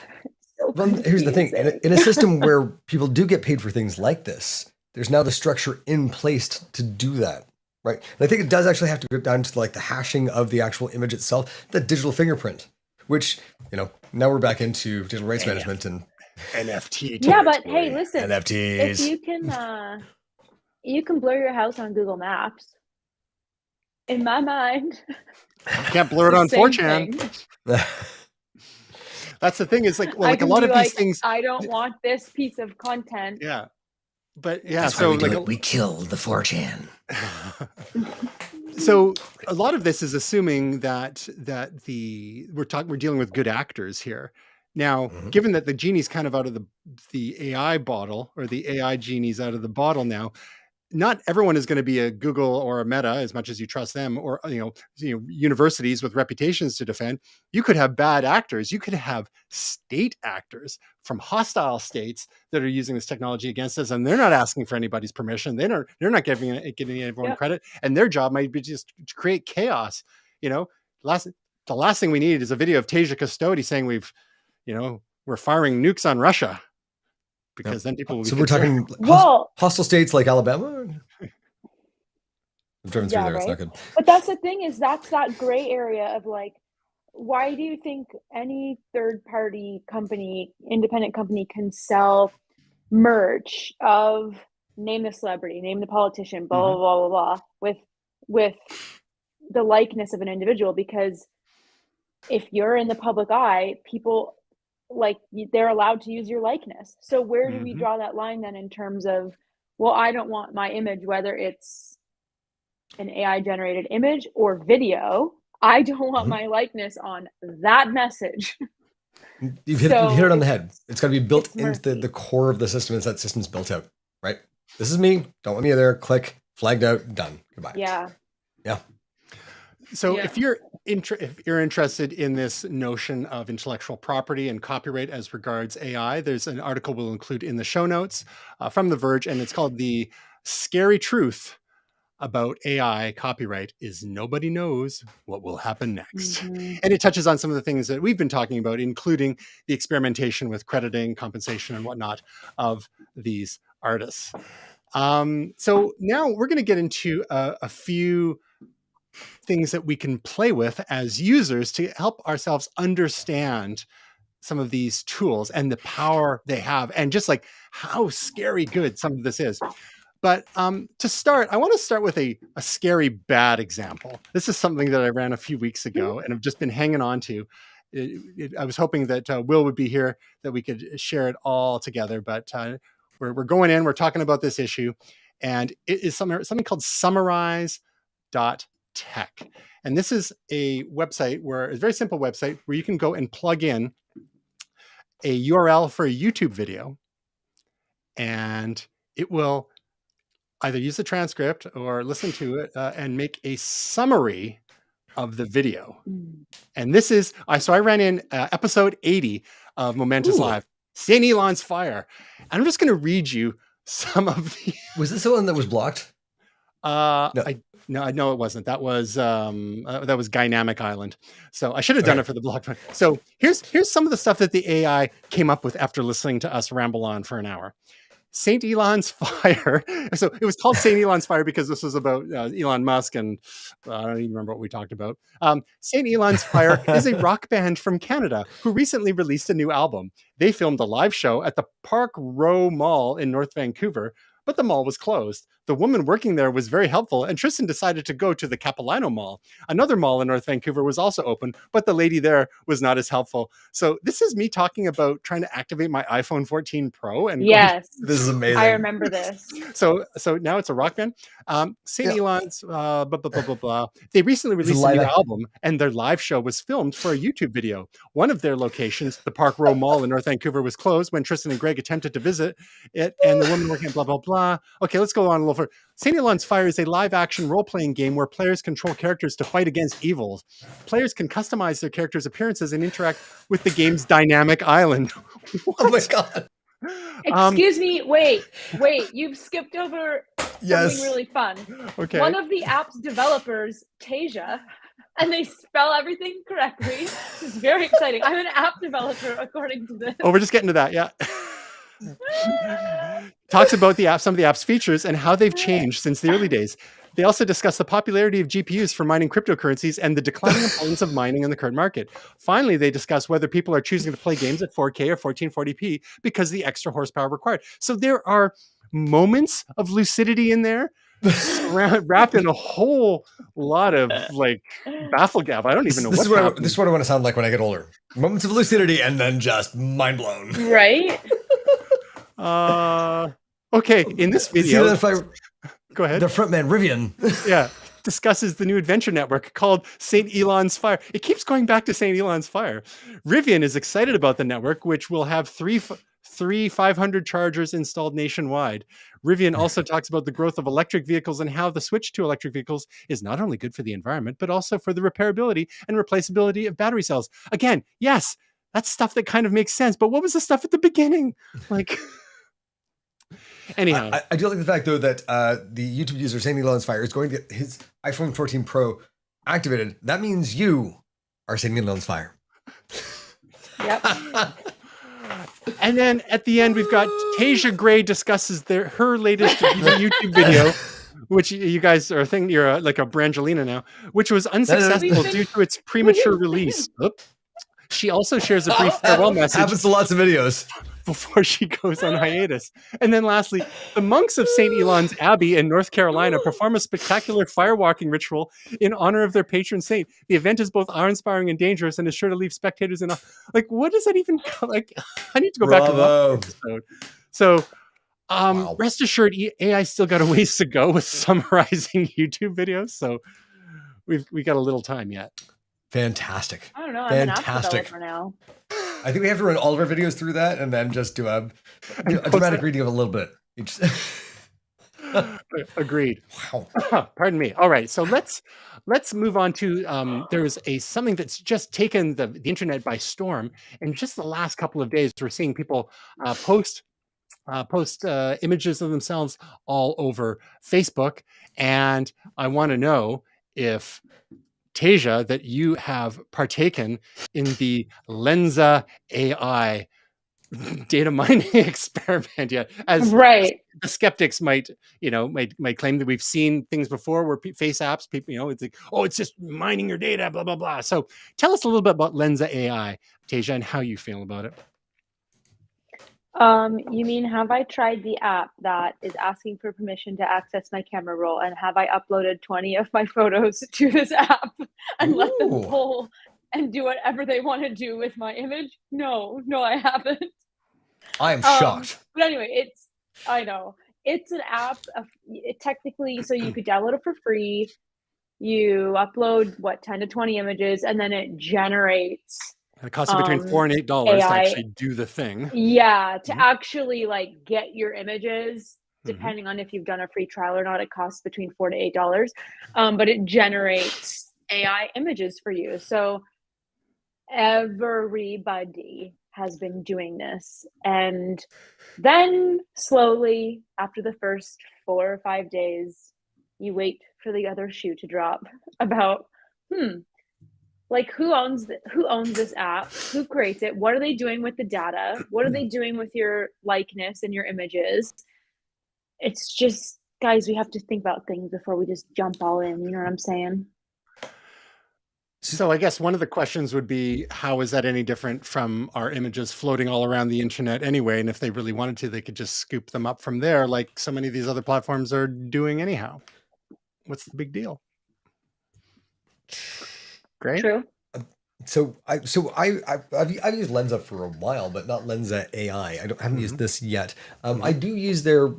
Well, here's the thing. In a system where people do get paid for things like this, there's now the structure in place to do that. Right. And I think it does actually have to go down to like the hashing of the actual image itself, the digital fingerprint, which, now we're back into digital rights management and NFT. Yeah, but hey, listen, NFTs. If you can blur your house on Google Maps. In my mind, you can't blur it on 4chan. That's the thing. Is like, well, like a lot of these things. I don't want this piece of content. Yeah. But yeah, that's so we killed the 4chan. So a lot of this is assuming that we're dealing with good actors here. Now, given that the genie's kind of out of the AI bottle, or the AI genie's out of the bottle now, not everyone is going to be a Google or a Meta as much as you trust them, or universities with reputations to defend. You could have bad actors. You could have state actors from hostile states that are using this technology against us, and they're not asking for anybody's permission. They're not giving everyone credit, and their job might be just to create chaos. The last thing we need is a video of Tasia Custody saying we're firing nukes on Russia. Because then people will be we're talking hostile states like Alabama. I've driven through there. Right? It's not good. But that's the thing, is that's that gray area of like, why do you think any third-party company, independent company, can sell merch of name the celebrity, name the politician, blah blah blah blah blah, with the likeness of an individual? Because if you're in the public eye, people, like, they're allowed to use your likeness. So where do we draw that line then in terms of, well, I don't want my image, whether it's an AI generated image or video, I don't want my likeness on that message. You've hit it on the head. It's got to be built into the core of the system as that system's built out, right? This is me. Don't want me there. Click, flagged out, done. Goodbye. Yeah. Yeah. So if you're interested in this notion of intellectual property and copyright as regards AI, there's an article we'll include in the show notes from The Verge, and it's called "The Scary Truth About AI Copyright Is Nobody Knows What Will Happen Next." And it touches on some of the things that we've been talking about, including the experimentation with crediting, compensation, and whatnot of these artists. So now we're going to get into a few things that we can play with as users to help ourselves understand some of these tools and the power they have, and just like how scary good some of this is. But to start, I want to start with a scary bad example. This is something that I ran a few weeks ago and I've just been hanging on to. I was hoping that Will would be here, that we could share it all together, but we're going in, we're talking about this issue, and it is something called summarize.tech. And this is a website a very simple website where you can go and plug in a URL for a YouTube video, and it will either use the transcript or listen to it and make a summary of the video. And this is, so I ran in episode 80 of Momentous Live, St. Elon's Fire. And I'm just going to read you some of the... Was this the one that was blocked? No, it wasn't. That was Dynamic Island. So I should have done it for the block. So here's some of the stuff that the AI came up with after listening to us ramble on for an hour. St. Elon's Fire. So it was called St. Elon's Fire because this was about Elon Musk, and I don't even remember what we talked about. St. Elon's Fire is a rock band from Canada who recently released a new album. They filmed a live show at the Park Row Mall in North Vancouver, but the mall was closed. The woman working there was very helpful, and Tristan decided to go to the Capilano Mall. Another mall in North Vancouver was also open, but the lady there was not as helpful. So this is me talking about trying to activate my iPhone 14 Pro. And yes, this is amazing. I remember this. So now it's a rock band. St. Elon's, blah, blah, blah, blah, blah. They recently released a new album, and their live show was filmed for a YouTube video. One of their locations, the Park Row Mall in North Vancouver, was closed when Tristan and Greg attempted to visit it, and the woman working, blah, blah, blah. Okay, let's go on a little further. St. Elon's Fire is a live-action role-playing game where players control characters to fight against evils. Players can customize their characters' appearances and interact with the game's dynamic island. Oh my god! Excuse me, wait, you've skipped over something really fun. Okay. One of the app's developers, ki-yA, and they spell everything correctly. This is very exciting. I'm an app developer, according to this. Oh, we're just getting to that, yeah. Talks about some of the app's features and how they've changed since the early days. They also discuss the popularity of GPUs for mining cryptocurrencies and the declining importance of mining in the current market. Finally, they discuss whether people are choosing to play games at 4K or 1440p because of the extra horsepower required. So there are moments of lucidity in there, wrapped in a whole lot of like bafflegab. I don't even know this is what I want to sound like when I get older. Moments of lucidity and then just mind blown. Right? Okay, in this video, go ahead. The frontman Rivian, discusses the new adventure network called St. Elon's Fire. It keeps going back to St. Elon's Fire. Rivian is excited about the network, which will have three 500 chargers installed nationwide. Rivian also talks about the growth of electric vehicles and how the switch to electric vehicles is not only good for the environment, but also for the repairability and replaceability of battery cells. Again, yes, that's stuff that kind of makes sense. But what was the stuff at the beginning? Like... Anyhow, I do like the fact though that the YouTube user St. Elon's Fire is going to get his iPhone 14 Pro activated. That means you are St. Elon's Fire. Yep. And then at the end, we've got Tasia Gray discusses her latest YouTube video, which you guys are thinking you're like a Brangelina now, which was unsuccessful due to its premature release. She also shares a brief farewell message. Happens to lots of videos. Before she goes on hiatus. And then lastly, the monks of St. Elon's Abbey in North Carolina perform a spectacular firewalking ritual in honor of their patron saint. The event is both awe-inspiring and dangerous and is sure to leave spectators in like, what does that even, like, I need to go back to that episode. So rest assured, AI still got a ways to go with summarizing YouTube videos. So we got a little time yet. Fantastic. I don't know. I'm an app developer now. I think we have to run all of our videos through that and then just do a dramatic reading of a little bit each. Agreed. Wow. Pardon me. All right. So let's move on to there's something that's just taken the internet by storm. And just the last couple of days, we're seeing people post images of themselves all over Facebook. And I want to know if Tasia, that you have partaken in the Lensa AI data mining experiment. Yeah, as right. The skeptics might claim that we've seen things before where face apps, people, it's like, oh, it's just mining your data, blah blah blah. So tell us a little bit about Lensa AI, Tasia, and how you feel about it. You mean, have I tried the app that is asking for permission to access my camera roll, and have I uploaded 20 of my photos to this app and let them pull and do whatever they want to do with my image? No, I haven't. I am shocked. But anyway, I know. It's an app, technically, so you could download it for free. You upload, 10 to 20 images, and then it generates... It costs you between $4 and $8 to actually do the thing. Yeah, to actually get your images, depending on if you've done a free trial or not, it costs between $4 to $8. But it generates AI images for you. So everybody has been doing this. And then slowly, after the first 4 or 5 days, you wait for the other shoe to drop about, who owns this app? Who creates it? What are they doing with the data? What are they doing with your likeness and your images? It's just, guys, we have to think about things before we just jump all in. You know what I'm saying? So I guess one of the questions would be, how is that any different from our images floating all around the internet anyway? And if they really wanted to, they could just scoop them up from there, like so many of these other platforms are doing anyhow. What's the big deal? Great. True. So I've used Lensa for a while, but not Lensa AI. I haven't used this yet. I do use their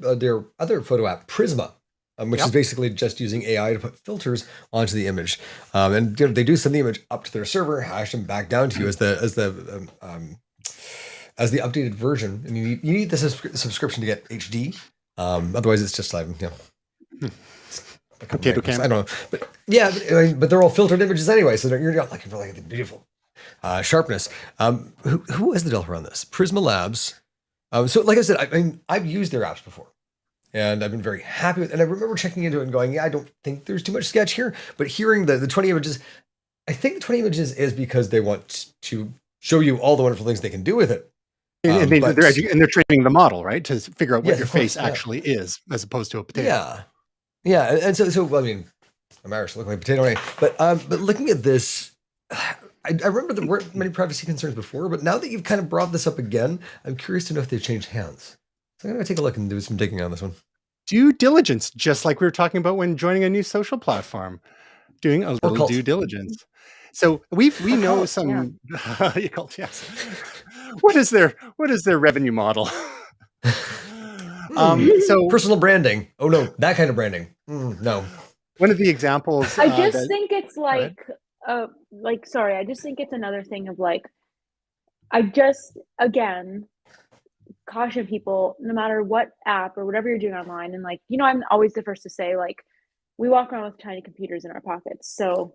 other photo app, Prisma, which is basically just using AI to put filters onto the image. And they do send the image up to their server, hash them back down to you as the updated version. And you need the subscription to get HD. Otherwise, it's just potato can. I don't know, but yeah, but they're all filtered images anyway, so you're not looking for the beautiful sharpness. Who is the developer on this? Prisma Labs. So like I said, I've used their apps before, and I've been very happy with. And I remember checking into it and going, yeah, I don't think there's too much sketch here. But hearing the 20 images, I think the 20 images is because they want to show you all the wonderful things they can do with it. And they're training the model, right, to figure out what your face actually is, as opposed to a potato. Yeah, and so I mean, I'm Irish, look like a potato anyway. But looking at this, I remember there weren't many privacy concerns before, but now that you've kind of brought this up again, I'm curious to know if they've changed hands. So I'm going to take a look and do some digging on this one. Due diligence, just like we were talking about when joining a new social platform, doing a little due diligence. So we know some yes. What is their revenue model? So personal branding. Oh no, that kind of branding. No. One of the examples. I just think it's sorry, I just think it's another thing of I just, again, caution people, no matter what app or whatever you're doing online. And I'm always the first to say, we walk around with tiny computers in our pockets. So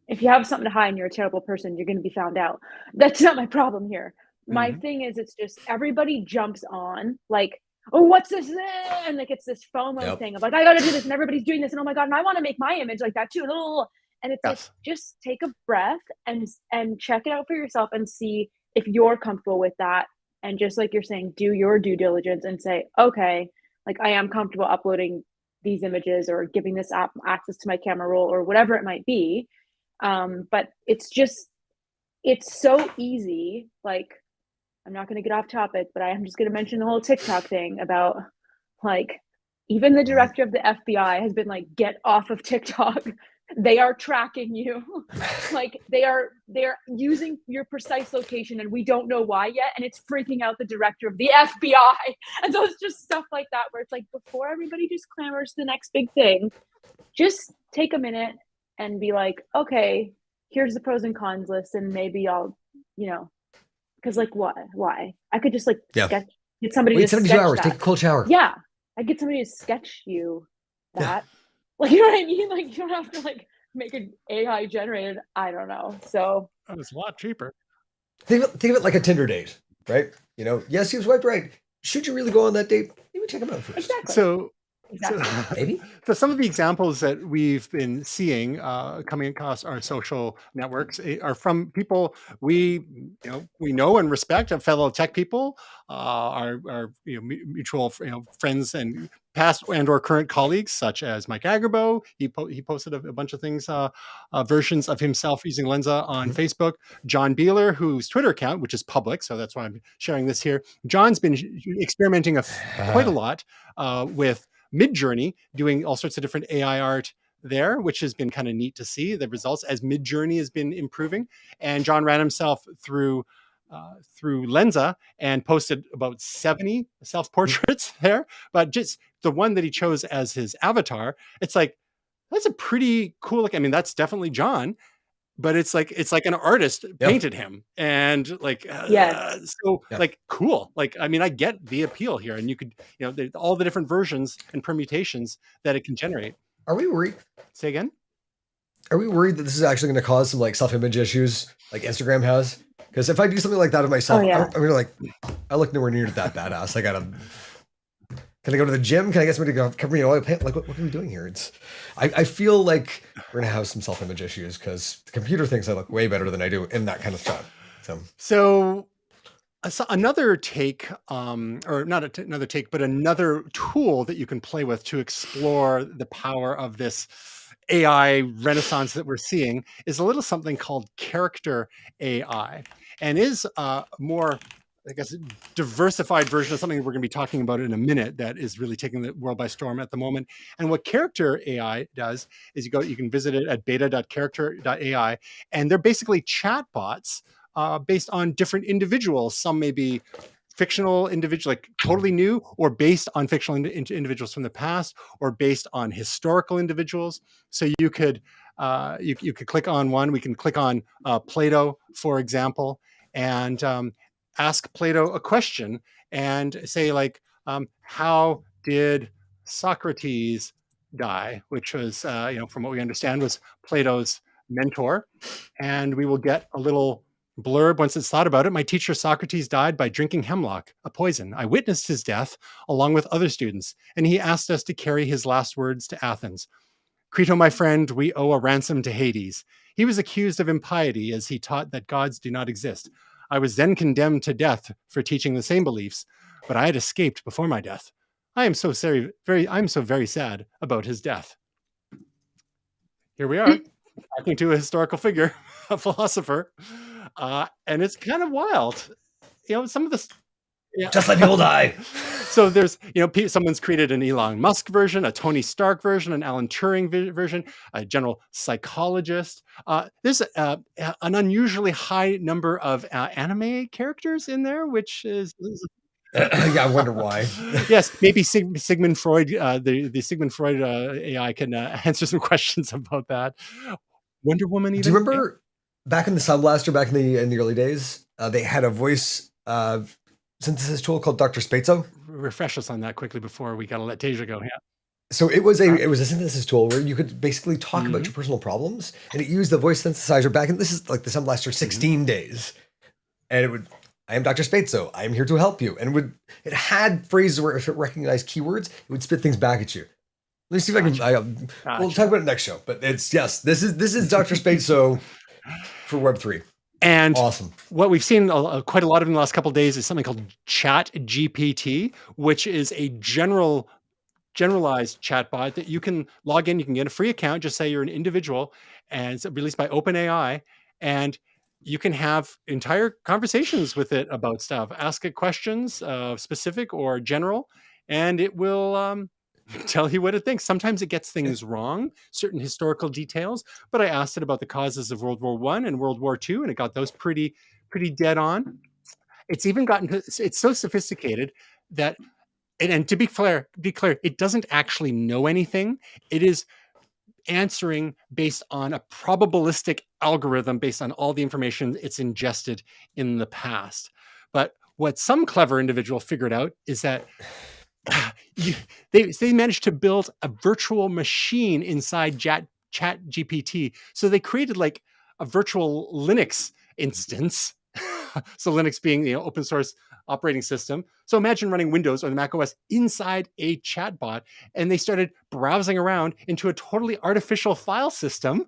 if you have something to hide and you're a terrible person, you're going to be found out. That's not my problem here. My thing is, it's just everybody jumps on oh, what's this? And it's this FOMO thing of I got to do this, and everybody's doing this, and oh my God, and I want to make my image like that too. And it's just take a breath and check it out for yourself and see if you're comfortable with that. And just like you're saying, do your due diligence and say, okay, I am comfortable uploading these images or giving this app access to my camera roll or whatever it might be. But it's so easy. I'm not going to get off topic, but I am just going to mention the whole TikTok thing about even the director of the FBI has been get off of TikTok. They are tracking you. they are using your precise location, and we don't know why yet. And it's freaking out the director of the FBI. And so it's just stuff like that, where it's before everybody just clamors to the next big thing, just take a minute and be okay, here's the pros and cons list. And maybe I'll, because why? I could just sketch, get somebody to sketch 72 hours, that. take a cold shower. Yeah, I get somebody to sketch you that. You know what I mean? You don't have to make an AI generated. I don't know. So it's a lot cheaper. Think of it like a Tinder date, right? Yes, you swiped right. Should you really go on that date? Maybe check them out first. Exactly. So Exactly. Maybe. So some of the examples that we've been seeing coming across our social networks are from people we know and respect, fellow tech people, our mutual friends and past and or current colleagues, such as Mike Agarbo. He posted a bunch of things, versions of himself using Lensa on Facebook. John Beeler, whose Twitter account, which is public, so that's why I'm sharing this here. John's been experimenting quite a lot with Midjourney, doing all sorts of different AI art there, which has been kind of neat to see the results as Midjourney has been improving. And John ran himself through Lensa and posted about 70 self-portraits there. But just the one that he chose as his avatar, it's like, that's a pretty cool look. I mean, that's definitely John, but it's like an artist painted him, and like like cool. Like, I mean, I get the appeal here, and you could all the different versions and permutations that it can generate. Are we worried? Say again? Are we worried that this is actually going to cause some like self-image issues like Instagram has? Because if I do something like that of myself, I'm gonna like, I look nowhere near that badass. Can I go to the gym? Can I get somebody to cover me in oil paint? Like, what are we doing here? I feel like we're gonna have some self-image issues because the computer thinks I look way better than I do in that kind of shot. So another take, or not another take, but another tool that you can play with to explore the power of this AI renaissance that we're seeing is a little something called character AI, and is more, I guess, diversified version of something we're going to be talking about in a minute that is really taking the world by storm at the moment. And what character AI does is you can visit it at beta.character.ai, and they're basically chatbots based on different individuals. Some may be fictional individuals, like totally new, or based on fictional individuals from the past, or based on historical individuals. So you could you could click on one. We can click on Plato, for example, and ask Plato a question and say, like, how did Socrates die? Which was, from what we understand, was Plato's mentor. And we will get a little blurb once it's thought about it. My teacher Socrates died by drinking hemlock, a poison. I witnessed his death along with other students, and he asked us to carry his last words to Athens. Crito, my friend, we owe a ransom to Hades. He was accused of impiety as he taught that gods do not exist. I was then condemned to death for teaching the same beliefs, but I had escaped before my death. I am so very sad about his death. Here we are, talking to a historical figure, a philosopher, and it's kind of wild. Some of this. Yeah. Just let people die. So there's, someone's created an Elon Musk version, a Tony Stark version, an Alan Turing version, a general psychologist. There's an unusually high number of anime characters in there, which is yeah, I wonder why. Yes, maybe Sigmund Freud, the Sigmund Freud AI can answer some questions about that. Wonder Woman. Even. Do you remember back in the Sound Blaster, back in the early days, they had a voice synthesis tool called Dr. Spatzo? Refresh us on that quickly before we gotta let Tasia go. Yeah. So it was a synthesis tool where you could basically talk about your personal problems, and it used the voice synthesizer back in, this is like the Sound Blaster 16 days, and I am Dr. Spatzo, I am here to help you, and it had phrases where if it recognized keywords, it would spit things back at you. Let me see if I can. We'll talk about it next show, but this is Dr. Spatzo for Web3. And awesome. What we've seen quite a lot of in the last couple of days is something called Chat GPT, which is a generalized chatbot that you can log in. You can get a free account. Just say you're an individual, and it's released by OpenAI, and you can have entire conversations with it about stuff. Ask it questions, specific or general, and it will tell you what it thinks. Sometimes it gets things wrong, certain historical details, but I asked it about the causes of World War I and World War II, and it got those pretty dead on. It's even it's so sophisticated that, and to be clear, it doesn't actually know anything. It is answering based on a probabilistic algorithm based on all the information it's ingested in the past. But what some clever individual figured out is that they managed to build a virtual machine inside Chat GPT. So they created like a virtual Linux instance So Linux being open source operating system. So imagine running Windows or the Mac OS inside a chatbot, and they started browsing around into a totally artificial file system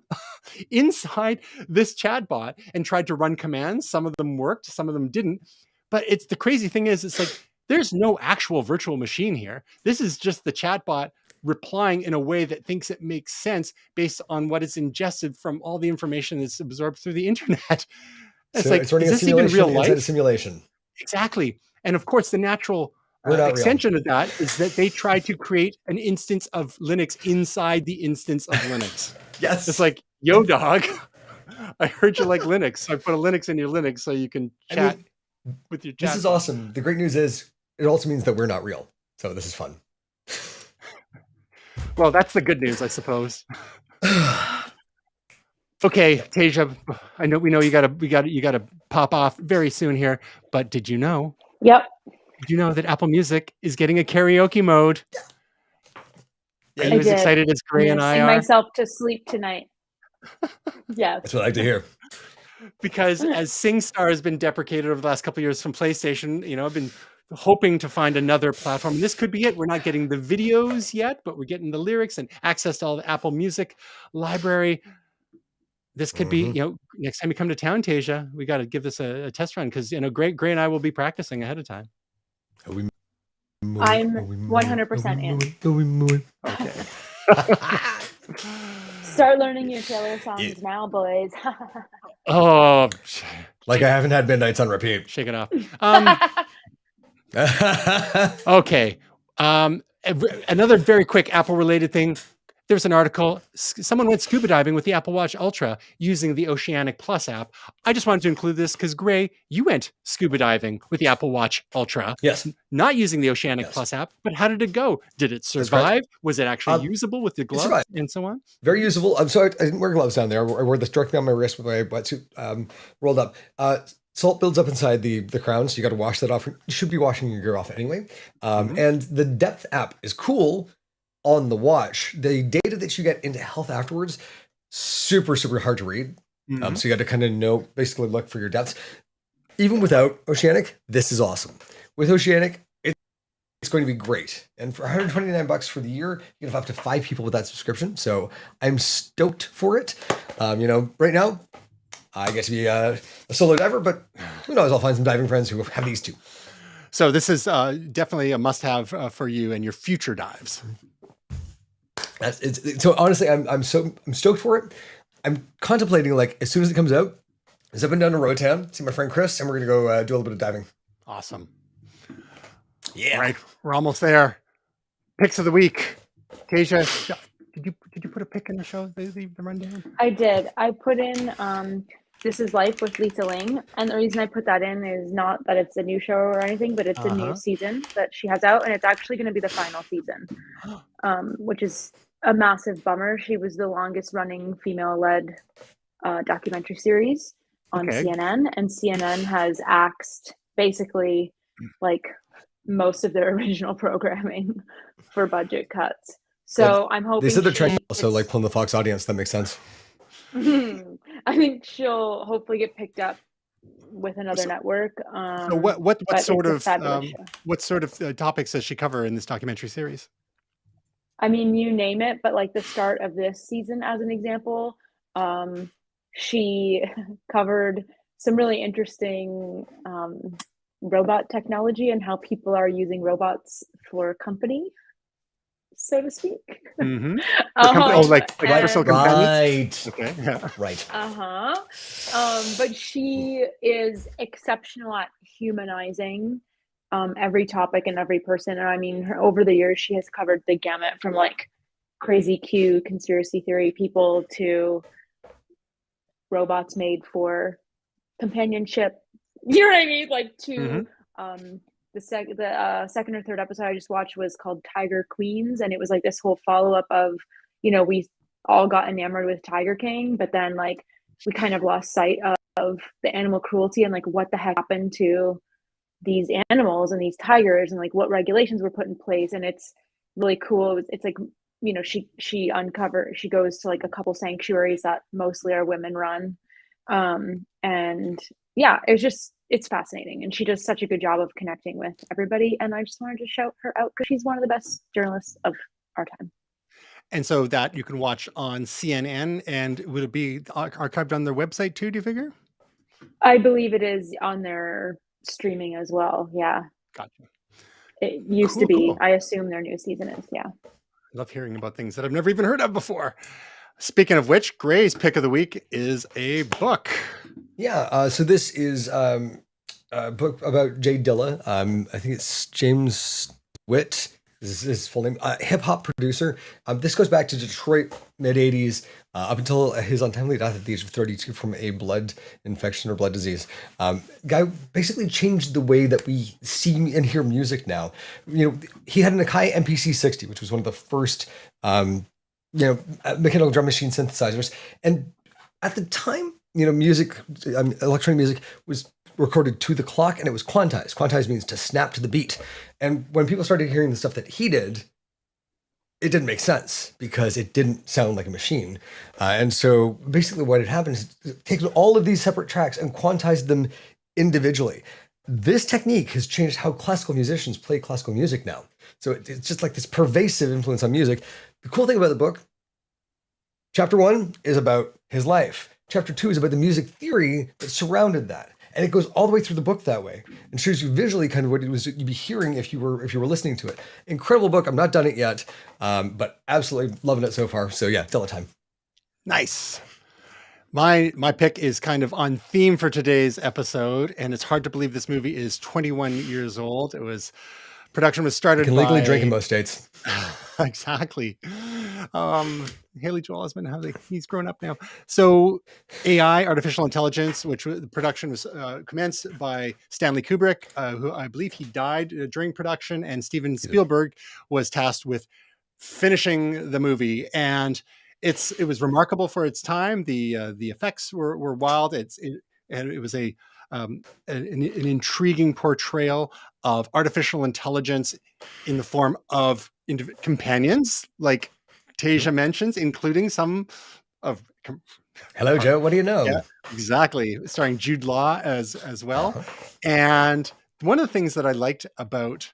inside this chatbot and tried to run commands. Some of them worked, some of them didn't. But it's the crazy thing is, it's like there's no actual virtual machine here. This is just the chatbot replying in a way that thinks it makes sense based on what it's ingested from all the information that's absorbed through the internet. It's so like, it's running is a this even real life? Inside a simulation. Exactly. And of course, the natural extension of that is that they try to create an instance of Linux inside the instance of Linux. Yes. It's like, yo, dog, I heard you like Linux. So I put a Linux in your Linux so you can chat with your chat. This is awesome. The great news is it also means that we're not real. So this is fun. Well, that's the good news, I suppose. Okay, Tasia, we know you gotta pop off very soon here, but did you know? Yep. Did you know that Apple Music is getting a karaoke mode? Yeah. Are you as excited as Gray and I are? Sing myself to sleep tonight. Yeah. That's what I like to hear. Because as SingStar has been deprecated over the last couple of years from PlayStation, I've been hoping to find another platform. And this could be it. We're not getting the videos yet, but we're getting the lyrics and access to all the Apple Music library. This could be, next time you come to town, Tasia, we got to give this a test run because, Gray and I will be practicing ahead of time. I'm 100% in. Okay. Start learning your Taylor songs now, boys. Oh, like I haven't had Midnights on repeat. Shake it off. Okay. Another very quick Apple-related thing. There was an article. Someone went scuba diving with the Apple Watch Ultra using the Oceanic Plus app. I just wanted to include this because, Gray, you went scuba diving with the Apple Watch Ultra. Yes. Not using the Oceanic Plus app, but how did it go? Did it survive? Was it actually usable with the gloves and so on? Very usable. I'm sorry, I didn't wear gloves down there. I wore this directly on my wrist with my wetsuit rolled up. Salt builds up inside the crown, so you got to wash that off. You should be washing your gear off anyway. And the Depth app is cool on the watch. The data that you get into health afterwards, super, super hard to read. So you got to kind of basically look for your depths. Even without Oceanic, this is awesome. With Oceanic, it's going to be great. And for $129 for the year, you can have up to 5 people with that subscription. So I'm stoked for it. Right now, I get to be a solo diver, but who knows? I'll find some diving friends who have these too. So this is definitely a must-have for you and your future dives. So honestly, I'm stoked for it. I'm contemplating, like, as soon as it comes out, zip down to Roatan, see my friend Chris, and we're gonna go do a little bit of diving. Awesome. Yeah. All right, we're almost there. Picks of the week. Tasia, did you put a pick in the show? The rundown? I did. I put in This Is Life with Lisa Ling, and the reason I put that in is not that it's a new show or anything, but it's a new season that she has out, and it's actually going to be the final season, which is a massive bummer. She was the longest running female-led documentary series on CNN, and CNN has axed basically like most of their original programming for budget cuts. So I'm hoping they said they're trying to also like pull the Fox audience. That makes sense. I think she'll hopefully get picked up with another network. So what sort of topics does she cover in this documentary series? I mean, you name it, but like the start of this season, as an example, she covered some really interesting robot technology and how people are using robots for company, so to speak. Like personal companions? Right. Okay. Yeah. Right. But she is exceptional at humanizing every topic and every person. And I mean, over the years, she has covered the gamut from like crazy Q conspiracy theory people to robots made for companionship. You know what I mean? Like to the second or third episode I just watched was called Tiger Queens, and it was like this whole follow-up of, we all got enamored with Tiger King, but then like we kind of lost sight of the animal cruelty and like what the heck happened to these animals and these tigers and like what regulations were put in place. And it's really cool. It's like, she goes to like a couple sanctuaries that mostly are women run. And yeah, it was just it's fascinating, and she does such a good job of connecting with everybody. And I just wanted to shout her out because she's one of the best journalists of our time. And so that you can watch on CNN, and would it be archived on their website too, do you figure? I believe it is on their streaming as well. Yeah. Gotcha. It used to be. Cool. I assume their new season is. Yeah. I love hearing about things that I've never even heard of before. Speaking of which, Gray's pick of the week is a book. Yeah. So this is a book about Jay Dilla. I think it's James Witt. This is his full name. Hip hop producer. This goes back to Detroit, mid 80s, up until his untimely death at the age of 32 from a blood infection or blood disease. Guy basically changed the way that we see and hear music now. You know, he had an Akai MPC 60, which was one of the first, mechanical drum machine synthesizers. And at the time, music, electronic music was recorded to the clock, and it was quantized. Quantized means to snap to the beat. And when people started hearing the stuff that he did, it didn't make sense because it didn't sound like a machine. And so basically what had happened is taken all of these separate tracks and quantized them individually. This technique has changed how classical musicians play classical music now. So it's just like this pervasive influence on music. The cool thing about the book, chapter 1 is about his life. Chapter 2 is about the music theory that surrounded that. And it goes all the way through the book that way and shows you visually kind of what it was you'd be hearing if you were listening to it. Incredible book. I'm not done it yet, but absolutely loving it so far. So yeah, Dilla time. Nice. My pick is kind of on theme for today's episode, and it's hard to believe this movie is 21 years old. Production was started. You can legally drink in most states. Exactly. Haley Joel Osment, he's grown up now. So AI, artificial intelligence, which the production was commenced by Stanley Kubrick, who I believe he died during production, and Steven Spielberg was tasked with finishing the movie. And it was remarkable for its time. The effects were wild. And it was an intriguing portrayal of artificial intelligence in the form of companions, like Tasia mentions, including some of. Hello, Joe. What do you know? Yeah, exactly. Starring Jude Law as well. And one of the things that I liked about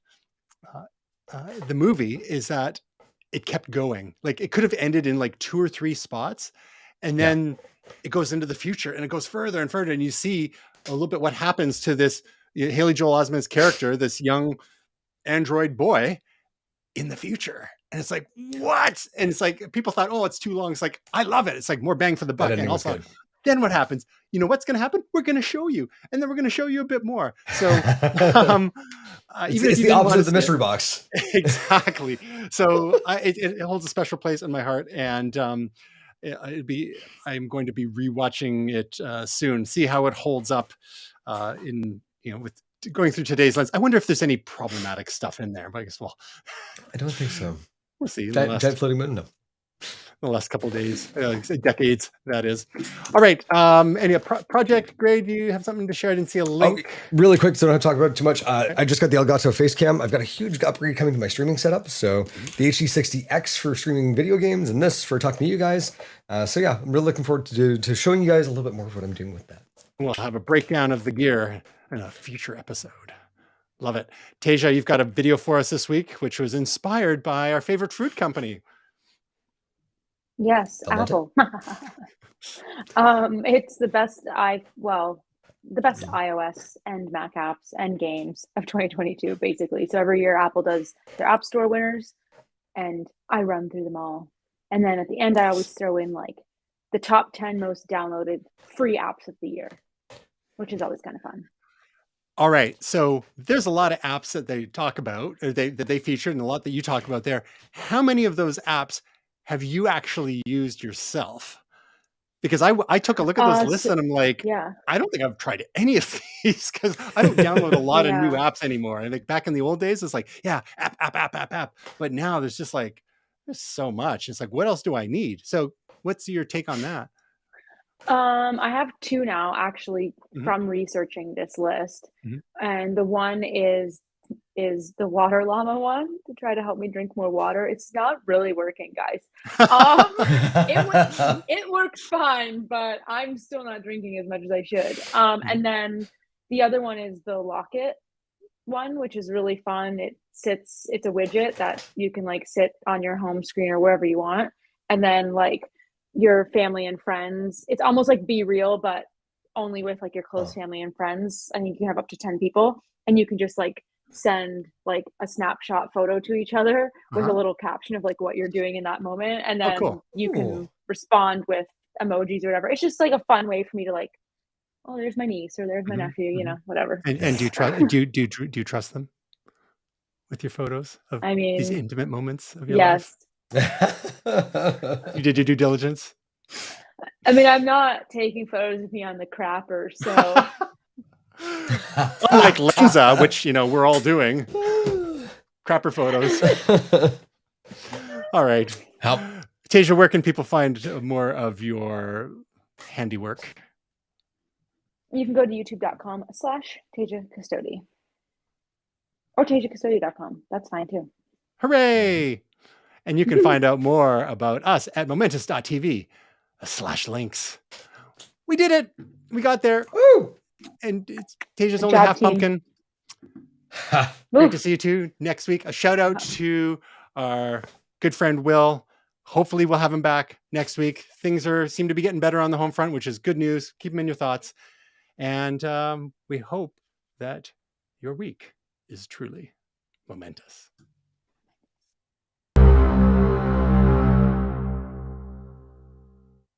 the movie is that it kept going. Like, it could have ended in like 2 or 3 spots, and then it goes into the future and it goes further and further, and you see a little bit what happens to this Haley Joel Osment's character, this young android boy in the future. And it's like, what? And it's like, people thought, oh, it's too long. It's like, I love it. It's like more bang for the buck. And also, then what happens? You know what's going to happen? We're going to show you. And then we're going to show you a bit more. So it's the opposite of the mystery box. Exactly. So it holds a special place in my heart. And I'm going to be rewatching it soon, see how it holds up with going through today's lens. I wonder if there's any problematic stuff in there, but I guess, I don't think so. We'll see. Giant floating moon, no. The last couple of days, decades, that is. All right. Any project, Gray, do you have something to share? I didn't see a link. Really quick, so I don't have to talk about it too much. I just got the Elgato face cam. I've got a huge upgrade coming to my streaming setup. So the HD60X for streaming video games, and this for talking to you guys. So yeah, I'm really looking forward to showing you guys a little bit more of what I'm doing with that. We'll have a breakdown of the gear in a future episode. Love it. Tasia, you've got a video for us this week, which was inspired by our favorite fruit company. Yes, Apple. It's the best iOS and Mac apps and games of 2022, basically. So every year Apple does their App Store winners, and I run through them all. And then at the end, I always throw in like the top 10 most downloaded free apps of the year, which is always kind of fun. All right. So there's a lot of apps that they talk about, or that they featured, and a lot that you talk about there. How many of those apps have you actually used yourself? Because I took a look at this list and I'm like, I don't think I've tried any of these, because I don't download a lot of new apps anymore. And like back in the old days, it's like, app. But now there's just like, there's so much. It's like, what else do I need? So what's your take on that? I have 2 now, actually, from researching this list. And the one is the water llama one, to try to help me drink more water. It's not really working, guys. It works fine, but I'm still not drinking as much as I should. And then the other one is the Locket one, which is really fun. It's a widget that you can like sit on your home screen or wherever you want. And then like your family and friends, it's almost like Be Real, but only with like your close family and friends. I think you can have up to 10 people, and you can just like send like a snapshot photo to each other with a little caption of like what you're doing in that moment. And then you can respond with emojis or whatever. It's just like a fun way for me to like, oh, there's my niece or there's my nephew, you know, whatever. And do you trust them with your photos of these intimate moments of your life? You did your due diligence? I mean, I'm not taking photos of me on the crapper, so unlike Lenza, which, you know, we're all doing. Crapper photos. All right. Help. Tasia, where can people find more of your handiwork? You can go to youtube.com/Tasia Custodi. Or TasiaCustodi.com. That's fine too. Hooray! And you can find out more about us at momentus.tv/links. We did it. We got there. Woo! And Tasia's only half pumpkin. Great to see you too next week. A shout out to our good friend Will. Hopefully we'll have him back next week. Things seem to be getting better on the home front, which is good news. Keep them in your thoughts. And we hope that your week is truly momentous.